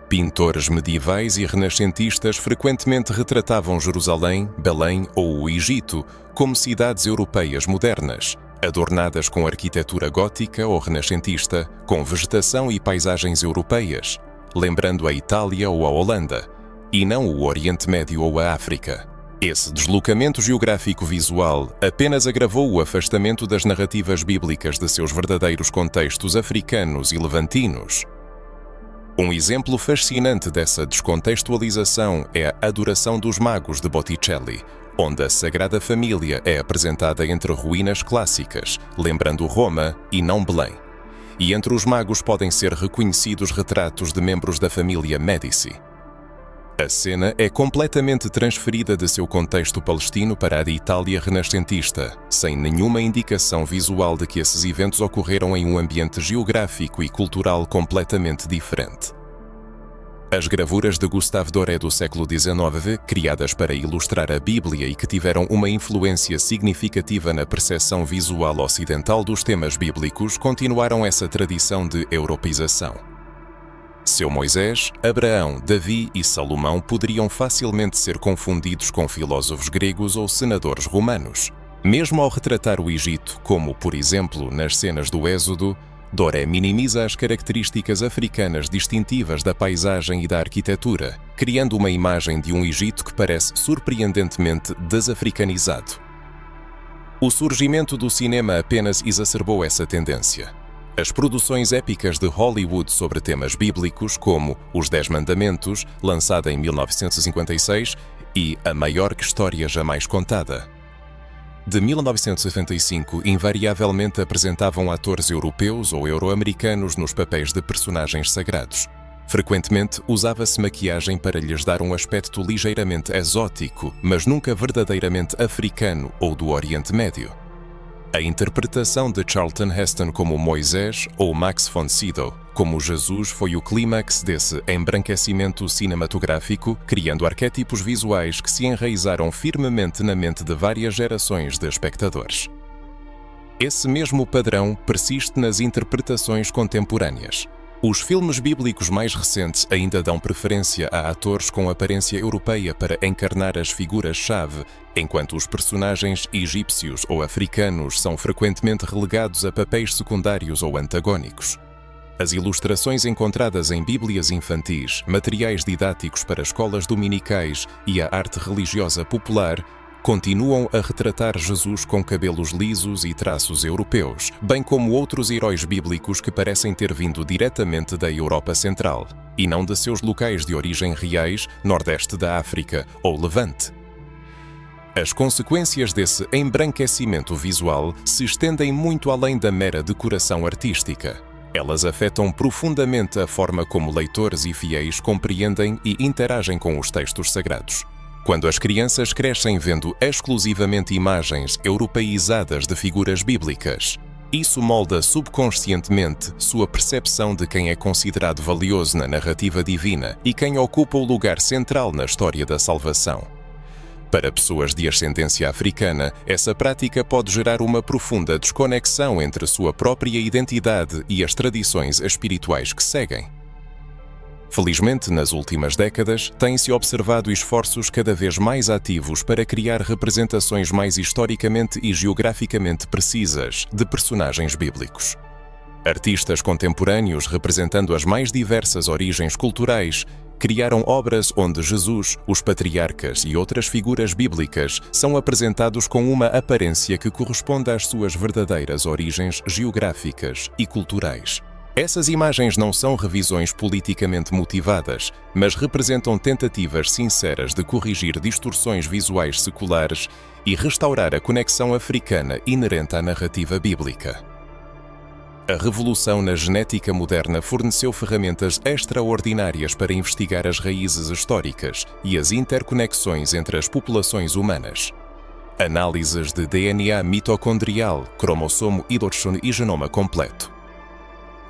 Pintores medievais e renascentistas frequentemente retratavam Jerusalém, Belém ou o Egito como cidades europeias modernas, adornadas com arquitetura gótica ou renascentista, com vegetação e paisagens europeias, lembrando a Itália ou a Holanda, e não o Oriente Médio ou a África. Esse deslocamento geográfico visual apenas agravou o afastamento das narrativas bíblicas de seus verdadeiros contextos africanos e levantinos. Um exemplo fascinante dessa descontextualização é a Adoração dos Magos de Botticelli, onde a Sagrada Família é apresentada entre ruínas clássicas, lembrando Roma e não Belém. E entre os magos podem ser reconhecidos retratos de membros da família Médici. A cena é completamente transferida de seu contexto palestino para a de Itália renascentista, sem nenhuma indicação visual de que esses eventos ocorreram em um ambiente geográfico e cultural completamente diferente. As gravuras de Gustave Doré do século XIX, criadas para ilustrar a Bíblia e que tiveram uma influência significativa na percepção visual ocidental dos temas bíblicos, continuaram essa tradição de europeização. Seu Moisés, Abraão, Davi e Salomão poderiam facilmente ser confundidos com filósofos gregos ou senadores romanos. Mesmo ao retratar o Egito, como, por exemplo, nas cenas do Êxodo, Doré minimiza as características africanas distintivas da paisagem e da arquitetura, criando uma imagem de um Egito que parece surpreendentemente desafricanizado. O surgimento do cinema apenas exacerbou essa tendência. As produções épicas de Hollywood sobre temas bíblicos, como Os 10 Mandamentos, lançada em 1956, e A Maior História Jamais Contada, de 1975, invariavelmente apresentavam atores europeus ou euro-americanos nos papéis de personagens sagrados. Frequentemente, usava-se maquiagem para lhes dar um aspecto ligeiramente exótico, mas nunca verdadeiramente africano ou do Oriente Médio. A interpretação de Charlton Heston como Moisés ou Max von Sydow como Jesus foi o clímax desse embranquecimento cinematográfico, criando arquétipos visuais que se enraizaram firmemente na mente de várias gerações de espectadores. Esse mesmo padrão persiste nas interpretações contemporâneas. Os filmes bíblicos mais recentes ainda dão preferência a atores com aparência europeia para encarnar as figuras-chave, enquanto os personagens egípcios ou africanos são frequentemente relegados a papéis secundários ou antagónicos. As ilustrações encontradas em bíblias infantis, materiais didáticos para escolas dominicais e a arte religiosa popular continuam a retratar Jesus com cabelos lisos e traços europeus, bem como outros heróis bíblicos que parecem ter vindo diretamente da Europa Central, e não de seus locais de origem reais, nordeste da África ou Levante. As consequências desse embranquecimento visual se estendem muito além da mera decoração artística. Elas afetam profundamente a forma como leitores e fiéis compreendem e interagem com os textos sagrados. Quando as crianças crescem vendo exclusivamente imagens europeizadas de figuras bíblicas, isso molda subconscientemente sua percepção de quem é considerado valioso na narrativa divina e quem ocupa o lugar central na história da salvação. Para pessoas de ascendência africana, essa prática pode gerar uma profunda desconexão entre sua própria identidade e as tradições espirituais que seguem. Felizmente, nas últimas décadas, têm-se observado esforços cada vez mais ativos para criar representações mais historicamente e geograficamente precisas de personagens bíblicos. Artistas contemporâneos representando as mais diversas origens culturais criaram obras onde Jesus, os patriarcas e outras figuras bíblicas são apresentados com uma aparência que corresponde às suas verdadeiras origens geográficas e culturais. Essas imagens não são revisões politicamente motivadas, mas representam tentativas sinceras de corrigir distorções visuais seculares e restaurar a conexão africana inerente à narrativa bíblica. A revolução na genética moderna forneceu ferramentas extraordinárias para investigar as raízes históricas e as interconexões entre as populações humanas. Análises de DNA mitocondrial, cromossomo Y e genoma completo.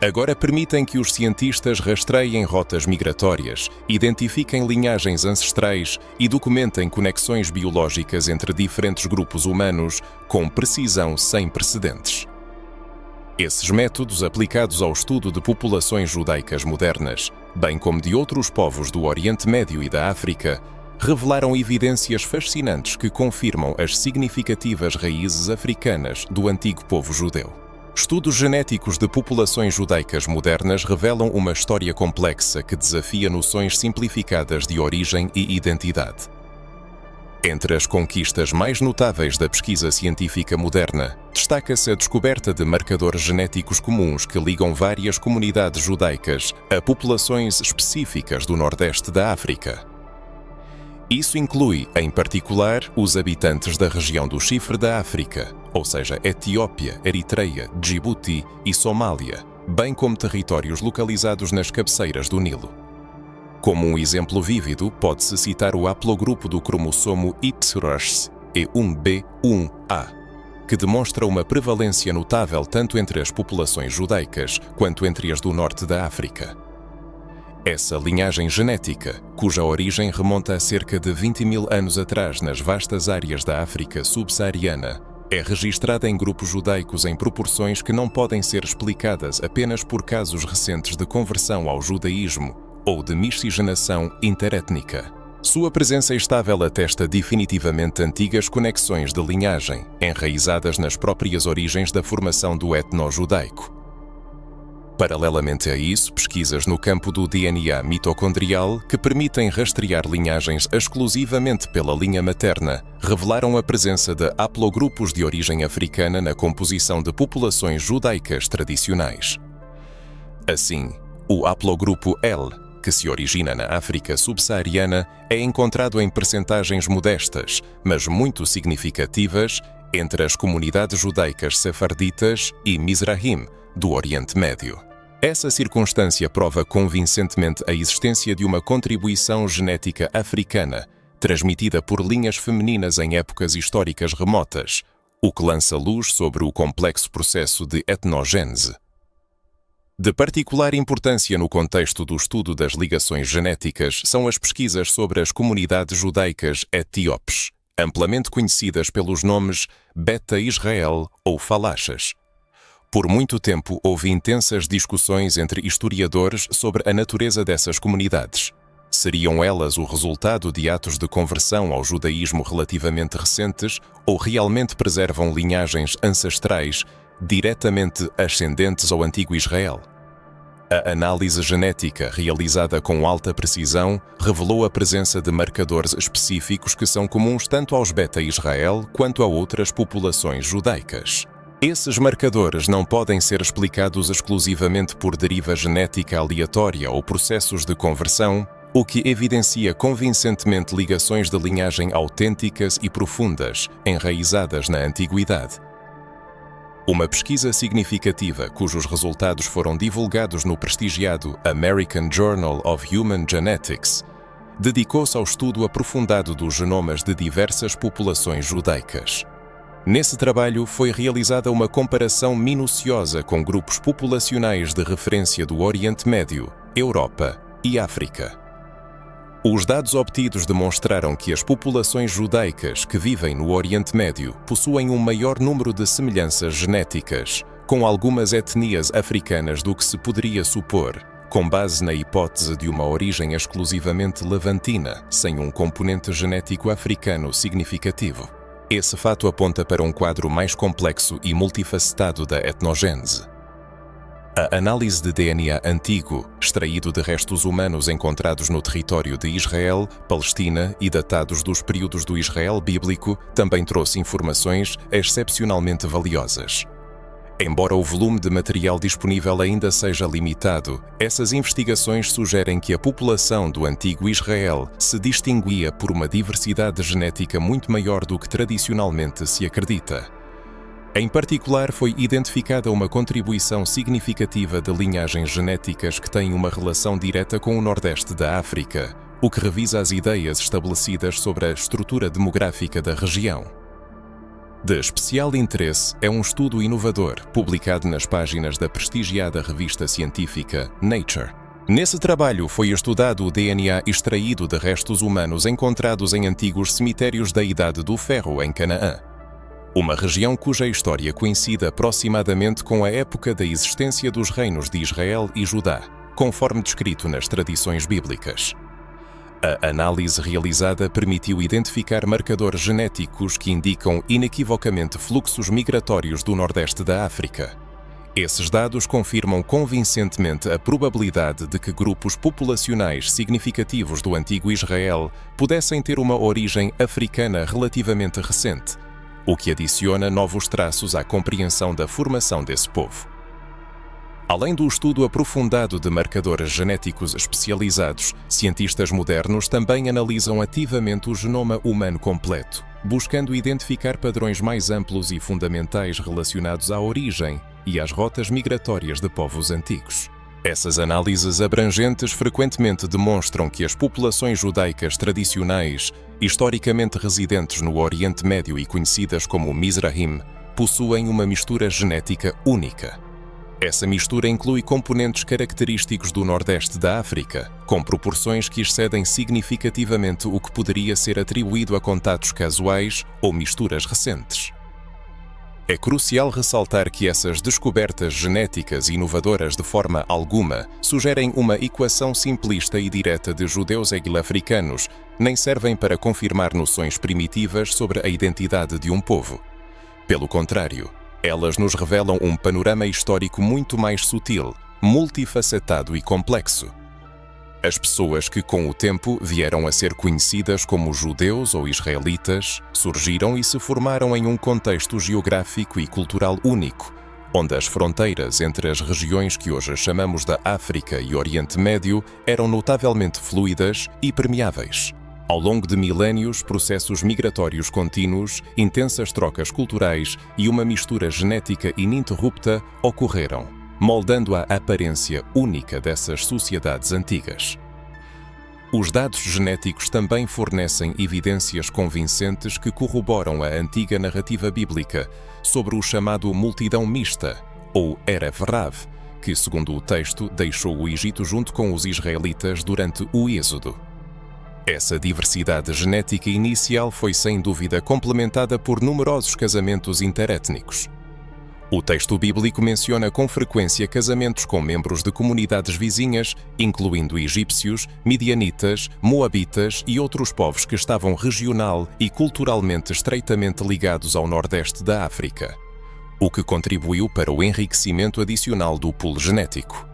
agora permitem que os cientistas rastreiem rotas migratórias, identifiquem linhagens ancestrais e documentem conexões biológicas entre diferentes grupos humanos com precisão sem precedentes. Esses métodos, aplicados ao estudo de populações judaicas modernas, bem como de outros povos do Oriente Médio e da África, revelaram evidências fascinantes que confirmam as significativas raízes africanas do antigo povo judeu. Estudos genéticos de populações judaicas modernas revelam uma história complexa que desafia noções simplificadas de origem e identidade. Entre as conquistas mais notáveis da pesquisa científica moderna, destaca-se a descoberta de marcadores genéticos comuns que ligam várias comunidades judaicas a populações específicas do Nordeste da África. Isso inclui, em particular, os habitantes da região do Chifre da África, ou seja, Etiópia, Eritreia, Djibouti e Somália, bem como territórios localizados nas cabeceiras do Nilo. Como um exemplo vívido, pode-se citar o haplogrupo do cromossomo YRAS E1B1A, que demonstra uma prevalência notável tanto entre as populações judaicas quanto entre as do norte da África. Essa linhagem genética, cuja origem remonta a cerca de 20 mil anos atrás nas vastas áreas da África subsaariana, é registrada em grupos judaicos em proporções que não podem ser explicadas apenas por casos recentes de conversão ao judaísmo ou de miscigenação interétnica. Sua presença estável atesta definitivamente antigas conexões de linhagem, enraizadas nas próprias origens da formação do etno-judaico. Paralelamente a isso, pesquisas no campo do DNA mitocondrial, que permitem rastrear linhagens exclusivamente pela linha materna, revelaram a presença de haplogrupos de origem africana na composição de populações judaicas tradicionais. Assim, o haplogrupo L, que se origina na África subsaariana, é encontrado em percentagens modestas, mas muito significativas, entre as comunidades judaicas sefarditas e Mizrahim, do Oriente Médio. Essa circunstância prova convincentemente a existência de uma contribuição genética africana, transmitida por linhas femininas em épocas históricas remotas, o que lança luz sobre o complexo processo de etnogênese. De particular importância no contexto do estudo das ligações genéticas são as pesquisas sobre as comunidades judaicas etíopes, amplamente conhecidas pelos nomes Beta Israel ou Falachas. Por muito tempo houve intensas discussões entre historiadores sobre a natureza dessas comunidades. Seriam elas o resultado de atos de conversão ao judaísmo relativamente recentes ou realmente preservam linhagens ancestrais diretamente ascendentes ao antigo Israel? A análise genética, realizada com alta precisão, revelou a presença de marcadores específicos que são comuns tanto aos Beta Israel quanto a outras populações judaicas. Esses marcadores não podem ser explicados exclusivamente por deriva genética aleatória ou processos de conversão, o que evidencia convincentemente ligações de linhagem autênticas e profundas, enraizadas na antiguidade. Uma pesquisa significativa, cujos resultados foram divulgados no prestigiado American Journal of Human Genetics, dedicou-se ao estudo aprofundado dos genomas de diversas populações judaicas. Nesse trabalho foi realizada uma comparação minuciosa com grupos populacionais de referência do Oriente Médio, Europa e África. Os dados obtidos demonstraram que as populações judaicas que vivem no Oriente Médio possuem um maior número de semelhanças genéticas com algumas etnias africanas do que se poderia supor, com base na hipótese de uma origem exclusivamente levantina, sem um componente genético africano significativo. Esse fato aponta para um quadro mais complexo e multifacetado da etnogênese. A análise de DNA antigo, extraído de restos humanos encontrados no território de Israel, Palestina e datados dos períodos do Israel bíblico, também trouxe informações excepcionalmente valiosas. Embora o volume de material disponível ainda seja limitado, essas investigações sugerem que a população do antigo Israel se distinguia por uma diversidade genética muito maior do que tradicionalmente se acredita. Em particular, foi identificada uma contribuição significativa de linhagens genéticas que têm uma relação direta com o Nordeste da África, o que revisa as ideias estabelecidas sobre a estrutura demográfica da região. De especial interesse é um estudo inovador, publicado nas páginas da prestigiada revista científica Nature. Nesse trabalho foi estudado o DNA extraído de restos humanos encontrados em antigos cemitérios da Idade do Ferro, em Canaã, uma região cuja história coincide aproximadamente com a época da existência dos reinos de Israel e Judá, conforme descrito nas tradições bíblicas. A análise realizada permitiu identificar marcadores genéticos que indicam inequivocamente fluxos migratórios do Nordeste da África. Esses dados confirmam convincentemente a probabilidade de que grupos populacionais significativos do antigo Israel pudessem ter uma origem africana relativamente recente, o que adiciona novos traços à compreensão da formação desse povo. Além do estudo aprofundado de marcadores genéticos especializados, cientistas modernos também analisam ativamente o genoma humano completo, buscando identificar padrões mais amplos e fundamentais relacionados à origem e às rotas migratórias de povos antigos. Essas análises abrangentes frequentemente demonstram que as populações judaicas tradicionais, historicamente residentes no Oriente Médio e conhecidas como Mizrahim, possuem uma mistura genética única. Essa mistura inclui componentes característicos do Nordeste da África, com proporções que excedem significativamente o que poderia ser atribuído a contatos casuais ou misturas recentes. É crucial ressaltar que essas descobertas genéticas inovadoras de forma alguma sugerem uma equação simplista e direta de judeus eglo-africanos, nem servem para confirmar noções primitivas sobre a identidade de um povo. Pelo contrário, elas nos revelam um panorama histórico muito mais sutil, multifacetado e complexo. As pessoas que, com o tempo, vieram a ser conhecidas como judeus ou israelitas, surgiram e se formaram em um contexto geográfico e cultural único, onde as fronteiras entre as regiões que hoje chamamos da África e Oriente Médio eram notavelmente fluidas e permeáveis. Ao longo de milénios, processos migratórios contínuos, intensas trocas culturais e uma mistura genética ininterrupta ocorreram, moldando a aparência única dessas sociedades antigas. Os dados genéticos também fornecem evidências convincentes que corroboram a antiga narrativa bíblica sobre o chamado multidão mista, ou Erev Rav, que, segundo o texto, deixou o Egito junto com os israelitas durante o Êxodo. Essa diversidade genética inicial foi sem dúvida complementada por numerosos casamentos interétnicos. O texto bíblico menciona com frequência casamentos com membros de comunidades vizinhas, incluindo egípcios, midianitas, moabitas e outros povos que estavam regional e culturalmente estreitamente ligados ao Nordeste da África, o que contribuiu para o enriquecimento adicional do pool genético.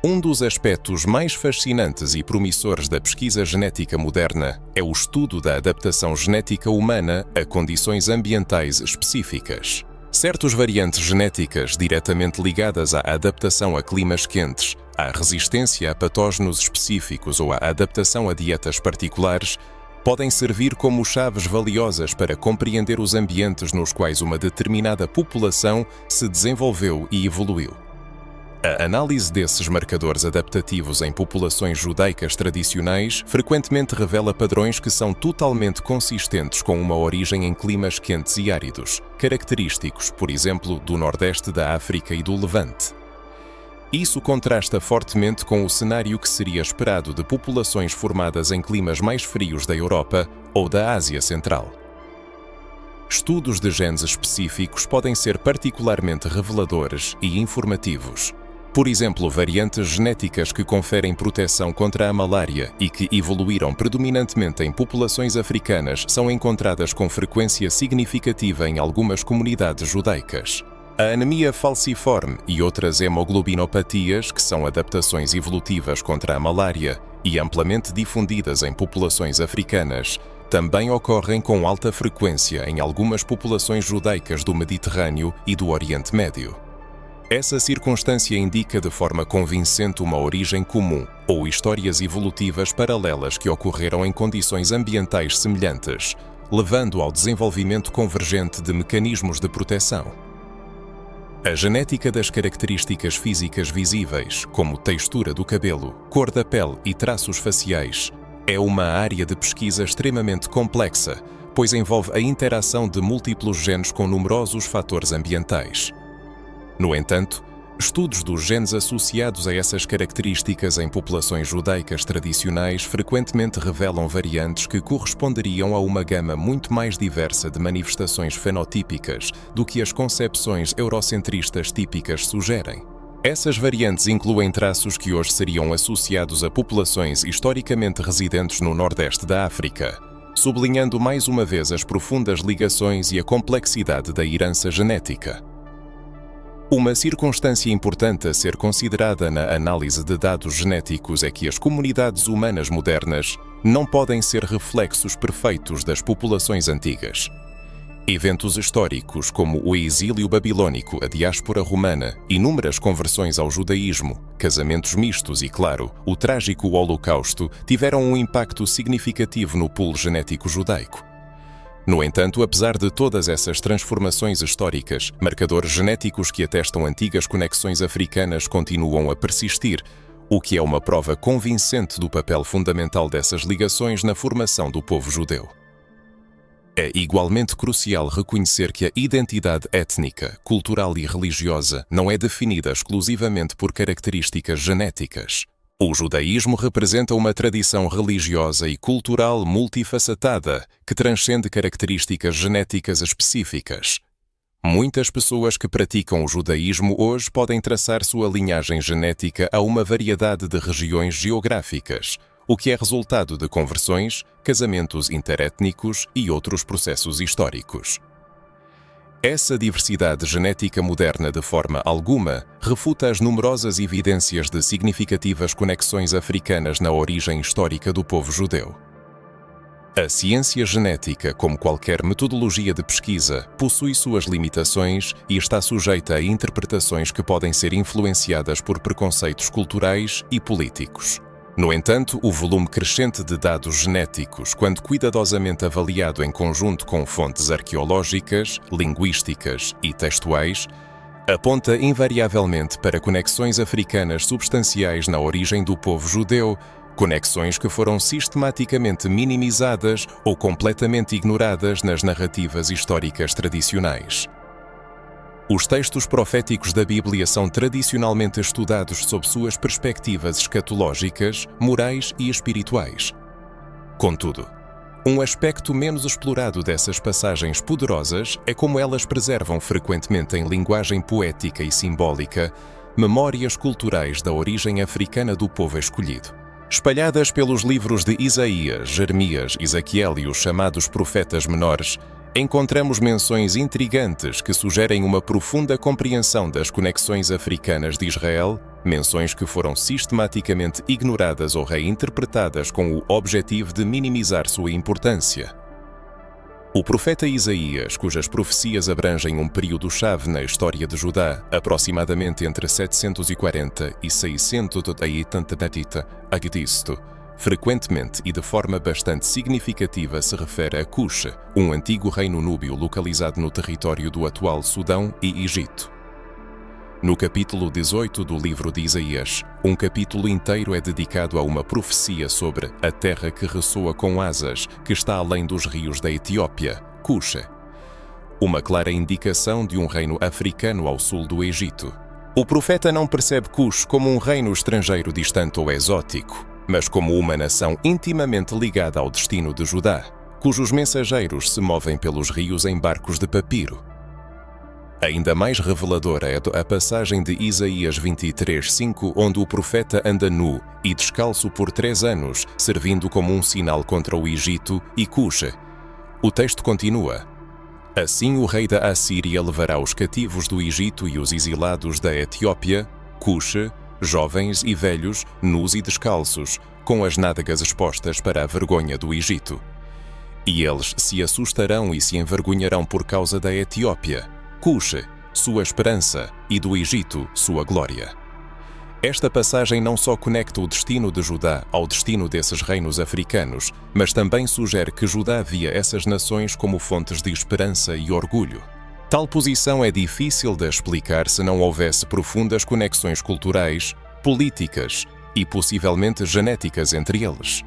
Um dos aspectos mais fascinantes e promissores da pesquisa genética moderna é o estudo da adaptação genética humana a condições ambientais específicas. Certas variantes genéticas diretamente ligadas à adaptação a climas quentes, à resistência a patógenos específicos ou à adaptação a dietas particulares podem servir como chaves valiosas para compreender os ambientes nos quais uma determinada população se desenvolveu e evoluiu. A análise desses marcadores adaptativos em populações judaicas tradicionais frequentemente revela padrões que são totalmente consistentes com uma origem em climas quentes e áridos, característicos, por exemplo, do Nordeste da África e do Levante. Isso contrasta fortemente com o cenário que seria esperado de populações formadas em climas mais frios da Europa ou da Ásia Central. Estudos de genes específicos podem ser particularmente reveladores e informativos. Por exemplo, variantes genéticas que conferem proteção contra a malária e que evoluíram predominantemente em populações africanas são encontradas com frequência significativa em algumas comunidades judaicas. A anemia falciforme e outras hemoglobinopatias, que são adaptações evolutivas contra a malária e amplamente difundidas em populações africanas, também ocorrem com alta frequência em algumas populações judaicas do Mediterrâneo e do Oriente Médio. Essa circunstância indica de forma convincente uma origem comum ou histórias evolutivas paralelas que ocorreram em condições ambientais semelhantes, levando ao desenvolvimento convergente de mecanismos de proteção. A genética das características físicas visíveis, como textura do cabelo, cor da pele e traços faciais, é uma área de pesquisa extremamente complexa, pois envolve a interação de múltiplos genes com numerosos fatores ambientais. No entanto, estudos dos genes associados a essas características em populações judaicas tradicionais frequentemente revelam variantes que corresponderiam a uma gama muito mais diversa de manifestações fenotípicas do que as concepções eurocentristas típicas sugerem. Essas variantes incluem traços que hoje seriam associados a populações historicamente residentes no Nordeste da África, sublinhando mais uma vez as profundas ligações e a complexidade da herança genética. Uma circunstância importante a ser considerada na análise de dados genéticos é que as comunidades humanas modernas não podem ser reflexos perfeitos das populações antigas. Eventos históricos como o exílio babilônico, a diáspora romana, inúmeras conversões ao judaísmo, casamentos mistos e, claro, o trágico Holocausto tiveram um impacto significativo no pool genético judaico. No entanto, apesar de todas essas transformações históricas, marcadores genéticos que atestam antigas conexões africanas continuam a persistir, o que é uma prova convincente do papel fundamental dessas ligações na formação do povo judeu. É igualmente crucial reconhecer que a identidade étnica, cultural e religiosa não é definida exclusivamente por características genéticas. O judaísmo representa uma tradição religiosa e cultural multifacetada que transcende características genéticas específicas. Muitas pessoas que praticam o judaísmo hoje podem traçar sua linhagem genética a uma variedade de regiões geográficas, o que é resultado de conversões, casamentos interétnicos e outros processos históricos. Essa diversidade genética moderna, de forma alguma, refuta as numerosas evidências de significativas conexões africanas na origem histórica do povo judeu. A ciência genética, como qualquer metodologia de pesquisa, possui suas limitações e está sujeita a interpretações que podem ser influenciadas por preconceitos culturais e políticos. No entanto, o volume crescente de dados genéticos, quando cuidadosamente avaliado em conjunto com fontes arqueológicas, linguísticas e textuais, aponta invariavelmente para conexões africanas substanciais na origem do povo judeu, conexões que foram sistematicamente minimizadas ou completamente ignoradas nas narrativas históricas tradicionais. Os textos proféticos da Bíblia são tradicionalmente estudados sob suas perspectivas escatológicas, morais e espirituais. Contudo, um aspecto menos explorado dessas passagens poderosas é como elas preservam frequentemente em linguagem poética e simbólica memórias culturais da origem africana do povo escolhido. Espalhadas pelos livros de Isaías, Jeremias, Ezequiel e os chamados profetas menores, encontramos menções intrigantes que sugerem uma profunda compreensão das conexões africanas de Israel, menções que foram sistematicamente ignoradas ou reinterpretadas com o objetivo de minimizar sua importância. O profeta Isaías, cujas profecias abrangem um período-chave na história de Judá, aproximadamente entre 740 e 680 a.C., frequentemente e de forma bastante significativa se refere a Cush, um antigo reino núbio localizado no território do atual Sudão e Egito. No capítulo 18 do livro de Isaías, um capítulo inteiro é dedicado a uma profecia sobre a terra que ressoa com asas, que está além dos rios da Etiópia, Cush, uma clara indicação de um reino africano ao sul do Egito. O profeta não percebe Cush como um reino estrangeiro distante ou exótico, mas como uma nação intimamente ligada ao destino de Judá, cujos mensageiros se movem pelos rios em barcos de papiro. Ainda mais reveladora é a passagem de Isaías 23:5, onde o profeta anda nu e descalço por 3 anos, servindo como um sinal contra o Egito e Cush. O texto continua: Assim o rei da Assíria levará os cativos do Egito e os exilados da Etiópia, Cush, jovens e velhos, nus e descalços, com as nádegas expostas para a vergonha do Egito. E eles se assustarão e se envergonharão por causa da Etiópia, Cush, sua esperança, e do Egito, sua glória. Esta passagem não só conecta o destino de Judá ao destino desses reinos africanos, mas também sugere que Judá via essas nações como fontes de esperança e orgulho. Tal posição é difícil de explicar se não houvesse profundas conexões culturais, políticas e possivelmente genéticas entre eles.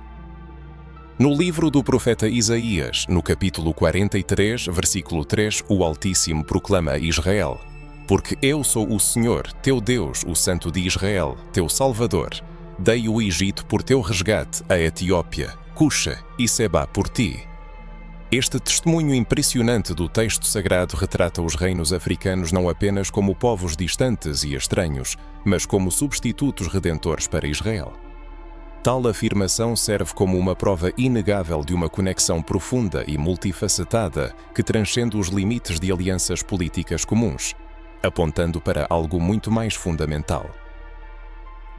No livro do profeta Isaías, no capítulo 43, versículo 3, o Altíssimo proclama a Israel: Porque eu sou o Senhor, teu Deus, o Santo de Israel, teu Salvador. Dei o Egito por teu resgate, a Etiópia, Cuxa e Sebá por ti. Este testemunho impressionante do texto sagrado retrata os reinos africanos não apenas como povos distantes e estranhos, mas como substitutos redentores para Israel. Tal afirmação serve como uma prova inegável de uma conexão profunda e multifacetada que transcende os limites de alianças políticas comuns, apontando para algo muito mais fundamental.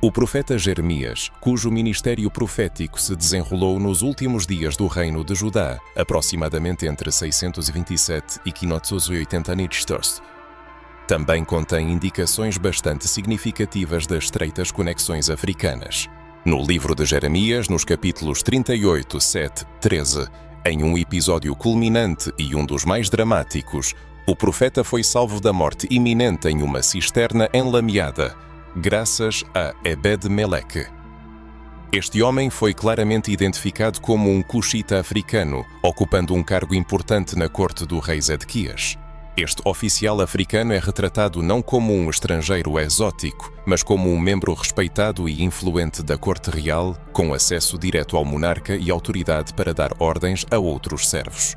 O profeta Jeremias, cujo ministério profético se desenrolou nos últimos dias do reino de Judá, aproximadamente entre 627 e 580 n.Cr., também contém indicações bastante significativas das estreitas conexões africanas. No livro de Jeremias, nos capítulos 38, 7, 13, em um episódio culminante e um dos mais dramáticos, o profeta foi salvo da morte iminente em uma cisterna enlameada, graças a Ebed-Meleque. Este homem foi claramente identificado como um cuxita africano, ocupando um cargo importante na corte do rei Zedequias. Este oficial africano é retratado não como um estrangeiro exótico, mas como um membro respeitado e influente da corte real, com acesso direto ao monarca e autoridade para dar ordens a outros servos.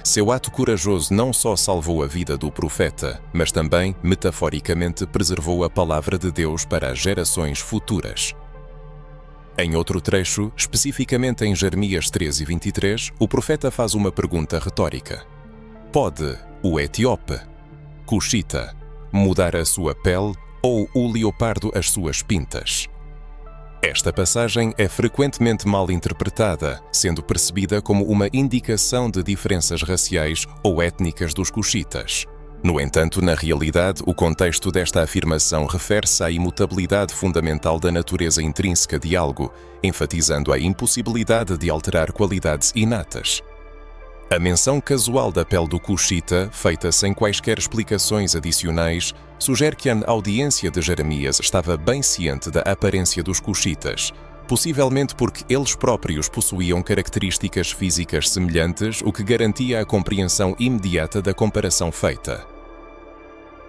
Seu ato corajoso não só salvou a vida do profeta, mas também, metaforicamente, preservou a palavra de Deus para as gerações futuras. Em outro trecho, especificamente em Jeremias 13:23, o profeta faz uma pergunta retórica. Pode o etíope, cuxita, mudar a sua pele ou o leopardo as suas pintas? Esta passagem é frequentemente mal interpretada, sendo percebida como uma indicação de diferenças raciais ou étnicas dos cuxitas. No entanto, na realidade, o contexto desta afirmação refere-se à imutabilidade fundamental da natureza intrínseca de algo, enfatizando a impossibilidade de alterar qualidades inatas. A menção casual da pele do cuxita, feita sem quaisquer explicações adicionais, sugere que a audiência de Jeremias estava bem ciente da aparência dos cuxitas, possivelmente porque eles próprios possuíam características físicas semelhantes, o que garantia a compreensão imediata da comparação feita.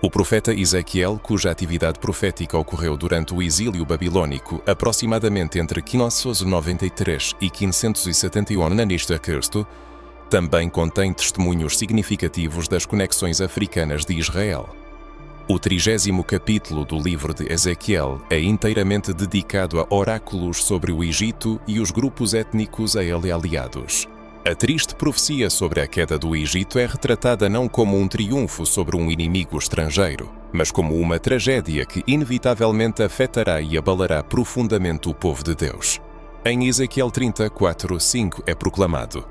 O profeta Ezequiel, cuja atividade profética ocorreu durante o exílio babilônico, aproximadamente entre 593 e 571 n.Cr., também contém testemunhos significativos das conexões africanas de Israel. O 30º capítulo do livro de Ezequiel é inteiramente dedicado a oráculos sobre o Egito e os grupos étnicos a ele aliados. A triste profecia sobre a queda do Egito é retratada não como um triunfo sobre um inimigo estrangeiro, mas como uma tragédia que inevitavelmente afetará e abalará profundamente o povo de Deus. Em Ezequiel 34:5 é proclamado: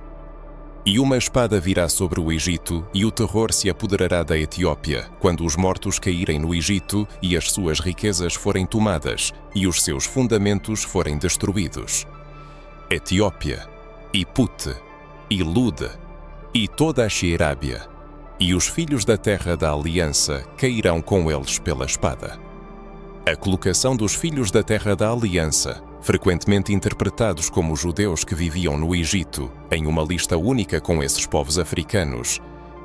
E uma espada virá sobre o Egito, e o terror se apoderará da Etiópia, quando os mortos caírem no Egito e as suas riquezas forem tomadas, e os seus fundamentos forem destruídos. Etiópia, e Pute, e Lude, e toda a Xerábia, e os filhos da terra da aliança cairão com eles pela espada. A colocação dos filhos da terra da aliança, frequentemente interpretados como judeus que viviam no Egito, em uma lista única com esses povos africanos,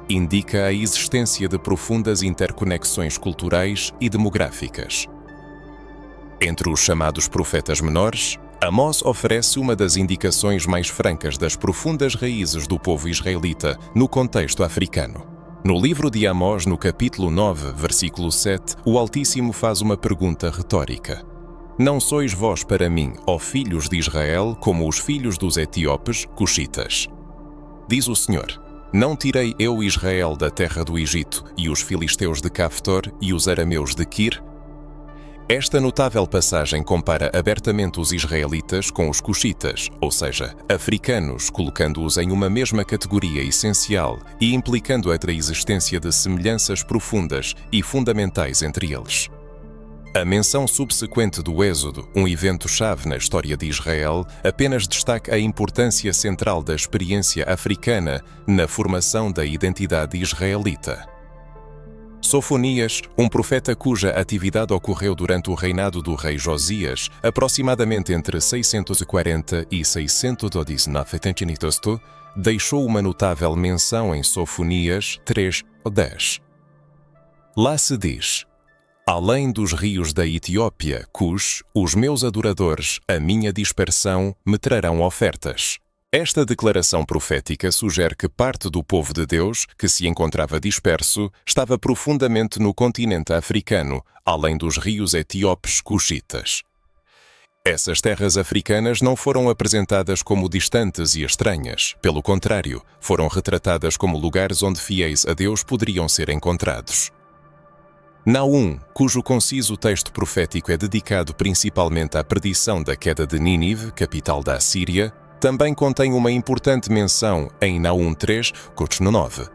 indica a existência de profundas interconexões culturais e demográficas. Entre os chamados profetas menores, Amós oferece uma das indicações mais francas das profundas raízes do povo israelita no contexto africano. No livro de Amós, no capítulo 9, versículo 7, o Altíssimo faz uma pergunta retórica. Não sois vós para mim, ó filhos de Israel, como os filhos dos etíopes, cuxitas? Diz o Senhor: Não tirei eu Israel da terra do Egito, e os filisteus de Caftor e os arameus de Quir? Esta notável passagem compara abertamente os israelitas com os cuxitas, ou seja, africanos, colocando-os em uma mesma categoria essencial e implicando a existência de semelhanças profundas e fundamentais entre eles. A menção subsequente do Êxodo, um evento-chave na história de Israel, apenas destaca a importância central da experiência africana na formação da identidade israelita. Sofonias, um profeta cuja atividade ocorreu durante o reinado do rei Josias, aproximadamente entre 640 e 619 a.C., deixou uma notável menção em Sofonias 3:10. Lá se diz: além dos rios da Etiópia, Cush, os meus adoradores, a minha dispersão, me trarão ofertas. Esta declaração profética sugere que parte do povo de Deus, que se encontrava disperso, estava profundamente no continente africano, além dos rios etíopes cuxitas. Essas terras africanas não foram apresentadas como distantes e estranhas, pelo contrário, foram retratadas como lugares onde fiéis a Deus poderiam ser encontrados. Naum, cujo conciso texto profético é dedicado principalmente à predição da queda de Nínive, capital da Assíria, também contém uma importante menção em Naum 3:9.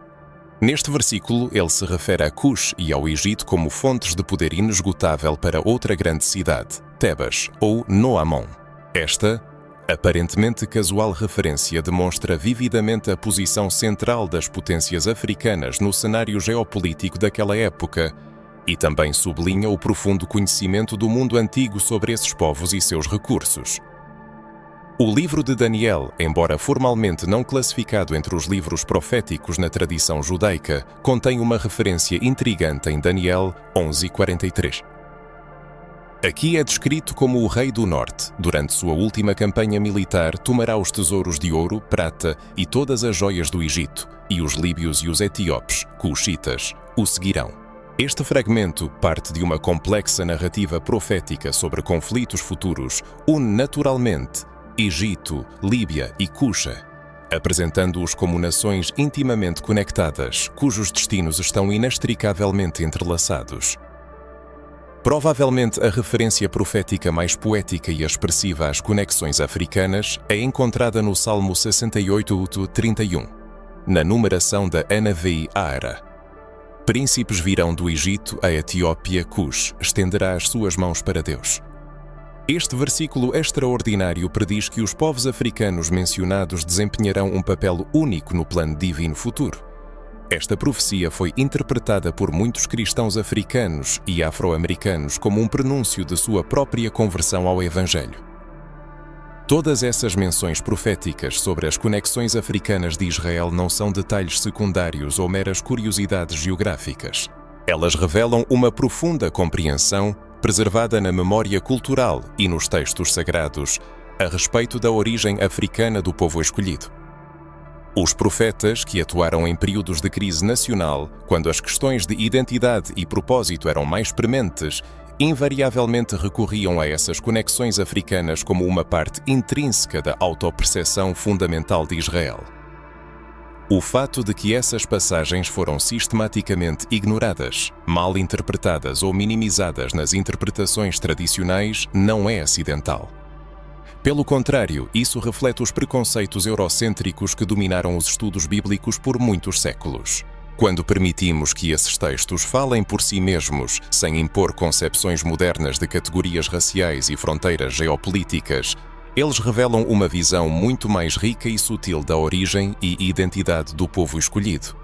Neste versículo, ele se refere a Cush e ao Egito como fontes de poder inesgotável para outra grande cidade, Tebas, ou Noamon. Esta, aparentemente casual referência demonstra vividamente a posição central das potências africanas no cenário geopolítico daquela época e também sublinha o profundo conhecimento do mundo antigo sobre esses povos e seus recursos. O livro de Daniel, embora formalmente não classificado entre os livros proféticos na tradição judaica, contém uma referência intrigante em Daniel 11:43. Aqui é descrito como o rei do norte, durante sua última campanha militar, tomará os tesouros de ouro, prata e todas as joias do Egito, e os líbios e os etíopes, cuxitas, o seguirão. Este fragmento, parte de uma complexa narrativa profética sobre conflitos futuros, une naturalmente Egito, Líbia e Cuxa, apresentando-os como nações intimamente conectadas, cujos destinos estão inextricavelmente entrelaçados. Provavelmente a referência profética mais poética e expressiva às conexões africanas é encontrada no Salmo 68:31, na numeração da NVI Ara. Príncipes virão do Egito, a Etiópia, Cush, estenderá as suas mãos para Deus. Este versículo extraordinário prediz que os povos africanos mencionados desempenharão um papel único no plano divino futuro. Esta profecia foi interpretada por muitos cristãos africanos e afro-americanos como um prenúncio de sua própria conversão ao Evangelho. Todas essas menções proféticas sobre as conexões africanas de Israel não são detalhes secundários ou meras curiosidades geográficas. Elas revelam uma profunda compreensão preservada na memória cultural e nos textos sagrados, a respeito da origem africana do povo escolhido. Os profetas, que atuaram em períodos de crise nacional, quando as questões de identidade e propósito eram mais prementes, invariavelmente recorriam a essas conexões africanas como uma parte intrínseca da autoperceção fundamental de Israel. O fato de que essas passagens foram sistematicamente ignoradas, mal interpretadas ou minimizadas nas interpretações tradicionais não é acidental. Pelo contrário, isso reflete os preconceitos eurocêntricos que dominaram os estudos bíblicos por muitos séculos. Quando permitimos que esses textos falem por si mesmos, sem impor concepções modernas de categorias raciais e fronteiras geopolíticas, eles revelam uma visão muito mais rica e sutil da origem e identidade do povo escolhido.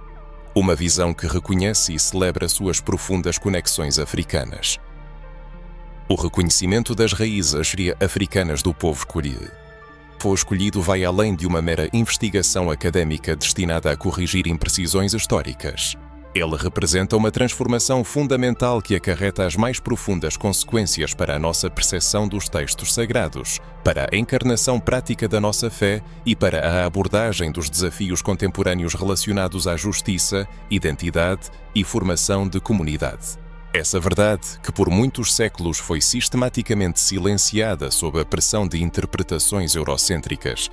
Uma visão que reconhece e celebra suas profundas conexões africanas. O reconhecimento das raízes africanas do povo escolhido. O povo escolhido vai além de uma mera investigação académica destinada a corrigir imprecisões históricas. Ele representa uma transformação fundamental que acarreta as mais profundas consequências para a nossa percepção dos textos sagrados, para a encarnação prática da nossa fé e para a abordagem dos desafios contemporâneos relacionados à justiça, identidade e formação de comunidade. Essa verdade, que por muitos séculos foi sistematicamente silenciada sob a pressão de interpretações eurocêntricas,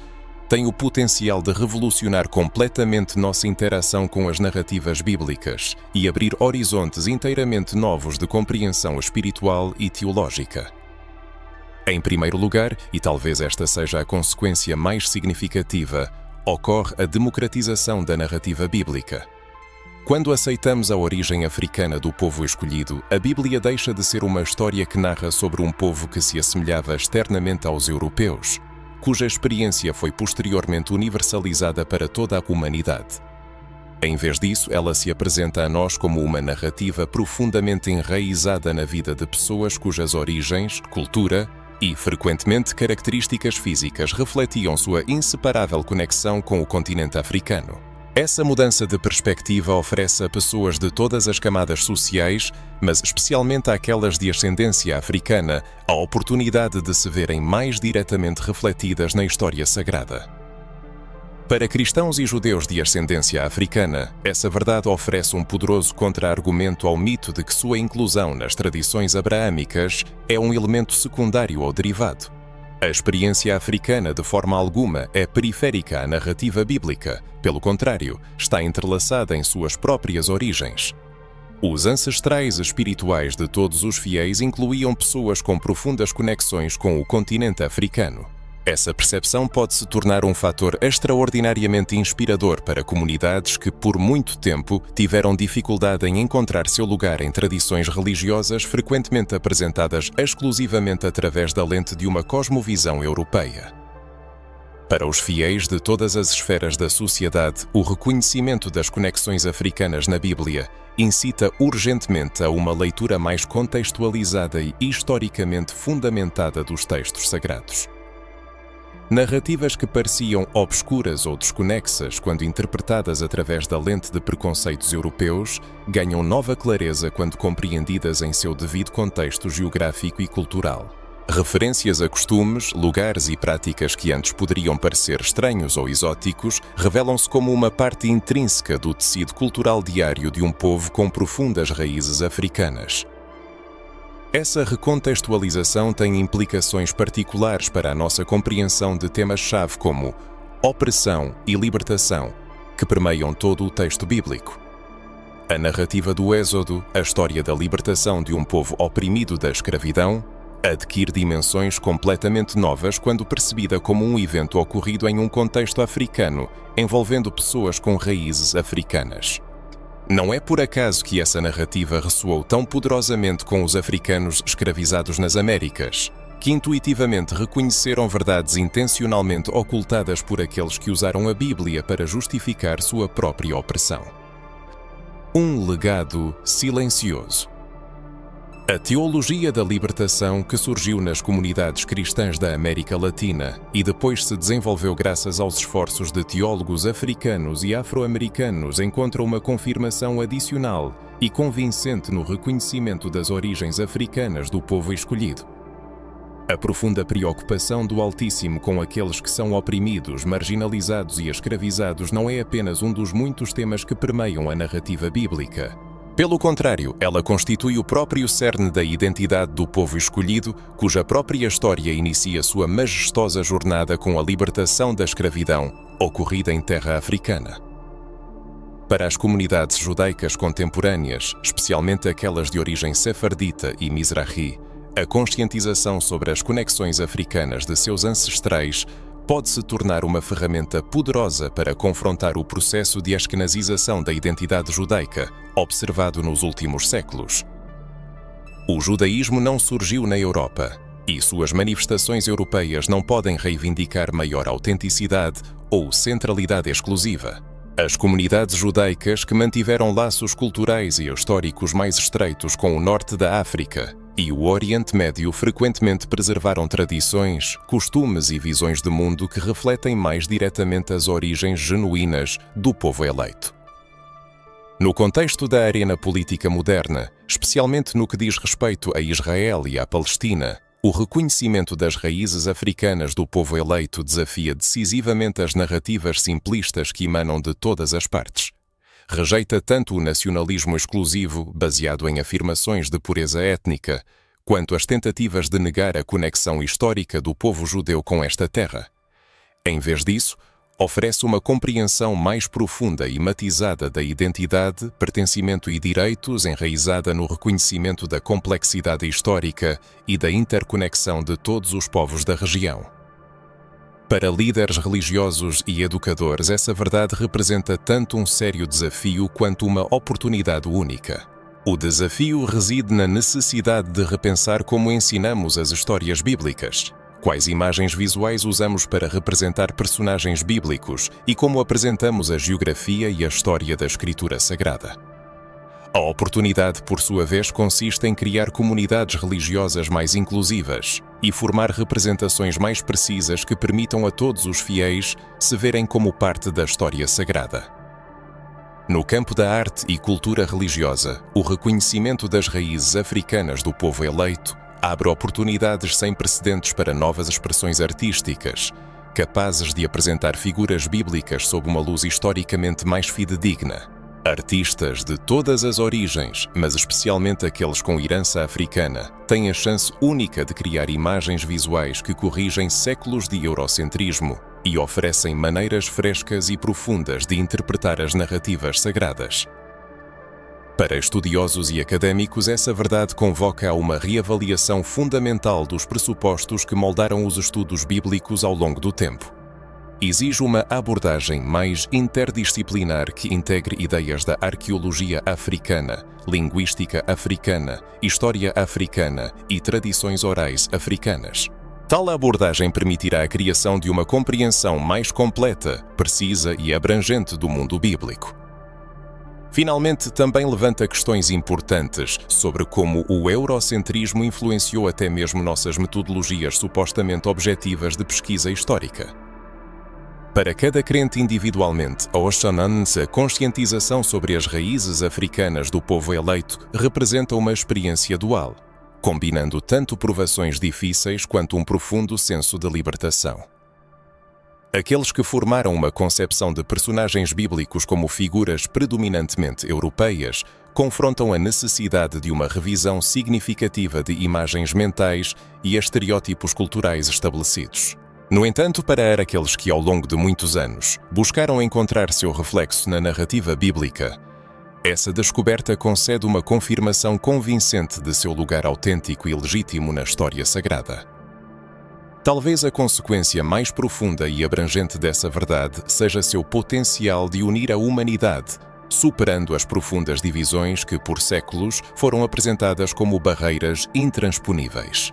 tem o potencial de revolucionar completamente nossa interação com as narrativas bíblicas e abrir horizontes inteiramente novos de compreensão espiritual e teológica. Em primeiro lugar, e talvez esta seja a consequência mais significativa, ocorre a democratização da narrativa bíblica. Quando aceitamos a origem africana do povo escolhido, a Bíblia deixa de ser uma história que narra sobre um povo que se assemelhava externamente aos europeus, cuja experiência foi posteriormente universalizada para toda a humanidade. Em vez disso, ela se apresenta a nós como uma narrativa profundamente enraizada na vida de pessoas cujas origens, cultura e, frequentemente, características físicas refletiam sua inseparável conexão com o continente africano. Essa mudança de perspectiva oferece a pessoas de todas as camadas sociais, mas especialmente àquelas de ascendência africana, a oportunidade de se verem mais diretamente refletidas na história sagrada. Para cristãos e judeus de ascendência africana, essa verdade oferece um poderoso contra-argumento ao mito de que sua inclusão nas tradições abraâmicas é um elemento secundário ou derivado. A experiência africana, de forma alguma, é periférica à narrativa bíblica. Pelo contrário, está entrelaçada em suas próprias origens. Os ancestrais espirituais de todos os fiéis incluíam pessoas com profundas conexões com o continente africano. Essa percepção pode se tornar um fator extraordinariamente inspirador para comunidades que, por muito tempo, tiveram dificuldade em encontrar seu lugar em tradições religiosas frequentemente apresentadas exclusivamente através da lente de uma cosmovisão europeia. Para os fiéis de todas as esferas da sociedade, o reconhecimento das conexões africanas na Bíblia incita urgentemente a uma leitura mais contextualizada e historicamente fundamentada dos textos sagrados. Narrativas que pareciam obscuras ou desconexas quando interpretadas através da lente de preconceitos europeus ganham nova clareza quando compreendidas em seu devido contexto geográfico e cultural. Referências a costumes, lugares e práticas que antes poderiam parecer estranhos ou exóticos revelam-se como uma parte intrínseca do tecido cultural diário de um povo com profundas raízes africanas. Essa recontextualização tem implicações particulares para a nossa compreensão de temas-chave como opressão e libertação, que permeiam todo o texto bíblico. A narrativa do Êxodo, a história da libertação de um povo oprimido da escravidão, adquire dimensões completamente novas quando percebida como um evento ocorrido em um contexto africano, envolvendo pessoas com raízes africanas. Não é por acaso que essa narrativa ressoou tão poderosamente com os africanos escravizados nas Américas, que intuitivamente reconheceram verdades intencionalmente ocultadas por aqueles que usaram a Bíblia para justificar sua própria opressão. Um legado silencioso. A teologia da libertação, que surgiu nas comunidades cristãs da América Latina e depois se desenvolveu graças aos esforços de teólogos africanos e afro-americanos, encontra uma confirmação adicional e convincente no reconhecimento das origens africanas do povo escolhido. A profunda preocupação do Altíssimo com aqueles que são oprimidos, marginalizados e escravizados não é apenas um dos muitos temas que permeiam a narrativa bíblica. Pelo contrário, ela constitui o próprio cerne da identidade do povo escolhido, cuja própria história inicia sua majestosa jornada com a libertação da escravidão, ocorrida em terra africana. Para as comunidades judaicas contemporâneas, especialmente aquelas de origem sefardita e mizrahi, a conscientização sobre as conexões africanas de seus ancestrais pode se tornar uma ferramenta poderosa para confrontar o processo de askenazização da identidade judaica, observado nos últimos séculos. O judaísmo não surgiu na Europa, e suas manifestações europeias não podem reivindicar maior autenticidade ou centralidade exclusiva. As comunidades judaicas que mantiveram laços culturais e históricos mais estreitos com o norte da África e o Oriente Médio frequentemente preservaram tradições, costumes e visões de mundo que refletem mais diretamente as origens genuínas do povo eleito. No contexto da arena política moderna, especialmente no que diz respeito a Israel e à Palestina, o reconhecimento das raízes africanas do povo eleito desafia decisivamente as narrativas simplistas que emanam de todas as partes. Rejeita tanto o nacionalismo exclusivo, baseado em afirmações de pureza étnica, quanto as tentativas de negar a conexão histórica do povo judeu com esta terra. Em vez disso, oferece uma compreensão mais profunda e matizada da identidade, pertencimento e direitos enraizada no reconhecimento da complexidade histórica e da interconexão de todos os povos da região. Para líderes religiosos e educadores, essa verdade representa tanto um sério desafio quanto uma oportunidade única. O desafio reside na necessidade de repensar como ensinamos as histórias bíblicas. Quais imagens visuais usamos para representar personagens bíblicos e como apresentamos a geografia e a história da Escritura Sagrada? A oportunidade, por sua vez, consiste em criar comunidades religiosas mais inclusivas e formar representações mais precisas que permitam a todos os fiéis se verem como parte da história sagrada. No campo da arte e cultura religiosa, o reconhecimento das raízes africanas do povo eleito abre oportunidades sem precedentes para novas expressões artísticas, capazes de apresentar figuras bíblicas sob uma luz historicamente mais fidedigna. Artistas de todas as origens, mas especialmente aqueles com herança africana, têm a chance única de criar imagens visuais que corrigem séculos de eurocentrismo e oferecem maneiras frescas e profundas de interpretar as narrativas sagradas. Para estudiosos e académicos, essa verdade convoca a uma reavaliação fundamental dos pressupostos que moldaram os estudos bíblicos ao longo do tempo. Exige uma abordagem mais interdisciplinar que integre ideias da arqueologia africana, linguística africana, história africana e tradições orais africanas. Tal abordagem permitirá a criação de uma compreensão mais completa, precisa e abrangente do mundo bíblico. Finalmente, também levanta questões importantes sobre como o eurocentrismo influenciou até mesmo nossas metodologias supostamente objetivas de pesquisa histórica. Para cada crente individualmente, a conscientização sobre as raízes africanas do povo eleito representa uma experiência dual, combinando tanto provações difíceis quanto um profundo senso de libertação. Aqueles que formaram uma concepção de personagens bíblicos como figuras predominantemente europeias confrontam a necessidade de uma revisão significativa de imagens mentais e estereótipos culturais estabelecidos. No entanto, para aqueles que, ao longo de muitos anos, buscaram encontrar seu reflexo na narrativa bíblica, essa descoberta concede uma confirmação convincente de seu lugar autêntico e legítimo na história sagrada. Talvez a consequência mais profunda e abrangente dessa verdade seja seu potencial de unir a humanidade, superando as profundas divisões que, por séculos, foram apresentadas como barreiras intransponíveis.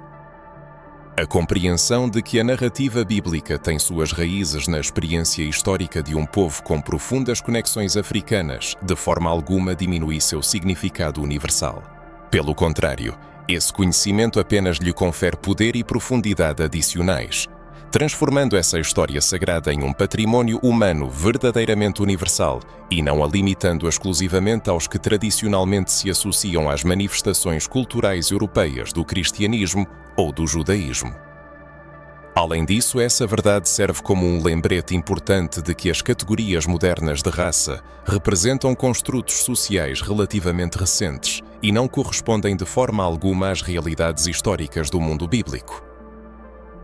A compreensão de que a narrativa bíblica tem suas raízes na experiência histórica de um povo com profundas conexões africanas, de forma alguma diminui seu significado universal. Pelo contrário, esse conhecimento apenas lhe confere poder e profundidade adicionais, transformando essa história sagrada em um patrimônio humano verdadeiramente universal e não a limitando exclusivamente aos que tradicionalmente se associam às manifestações culturais europeias do cristianismo ou do judaísmo. Além disso, essa verdade serve como um lembrete importante de que as categorias modernas de raça representam construtos sociais relativamente recentes e não correspondem de forma alguma às realidades históricas do mundo bíblico.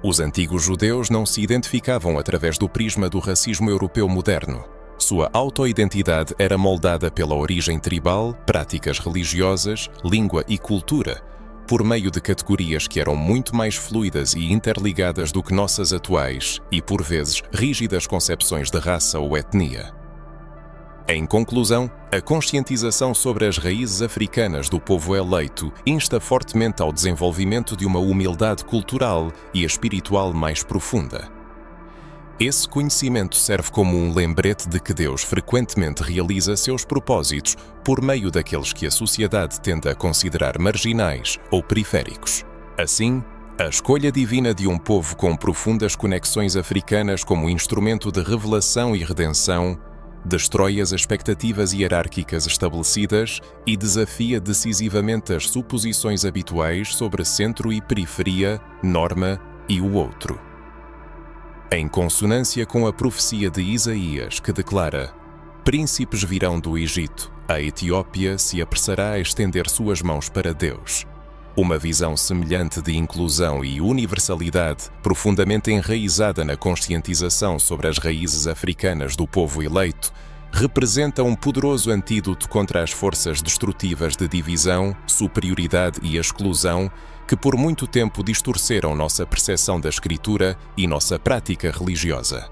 Os antigos judeus não se identificavam através do prisma do racismo europeu moderno. Sua autoidentidade era moldada pela origem tribal, práticas religiosas, língua e cultura, por meio de categorias que eram muito mais fluidas e interligadas do que nossas atuais e, por vezes, rígidas concepções de raça ou etnia. Em conclusão, a conscientização sobre as raízes africanas do povo eleito insta fortemente ao desenvolvimento de uma humildade cultural e espiritual mais profunda. Esse conhecimento serve como um lembrete de que Deus frequentemente realiza seus propósitos por meio daqueles que a sociedade tende a considerar marginais ou periféricos. Assim, a escolha divina de um povo com profundas conexões africanas como instrumento de revelação e redenção destrói as expectativas hierárquicas estabelecidas e desafia decisivamente as suposições habituais sobre centro e periferia, norma e o outro. Em consonância com a profecia de Isaías, que declara: príncipes virão do Egito, a Etiópia se apressará a estender suas mãos para Deus. Uma visão semelhante de inclusão e universalidade, profundamente enraizada na conscientização sobre as raízes africanas do povo eleito, representa um poderoso antídoto contra as forças destrutivas de divisão, superioridade e exclusão que por muito tempo distorceram nossa percepção da Escritura e nossa prática religiosa.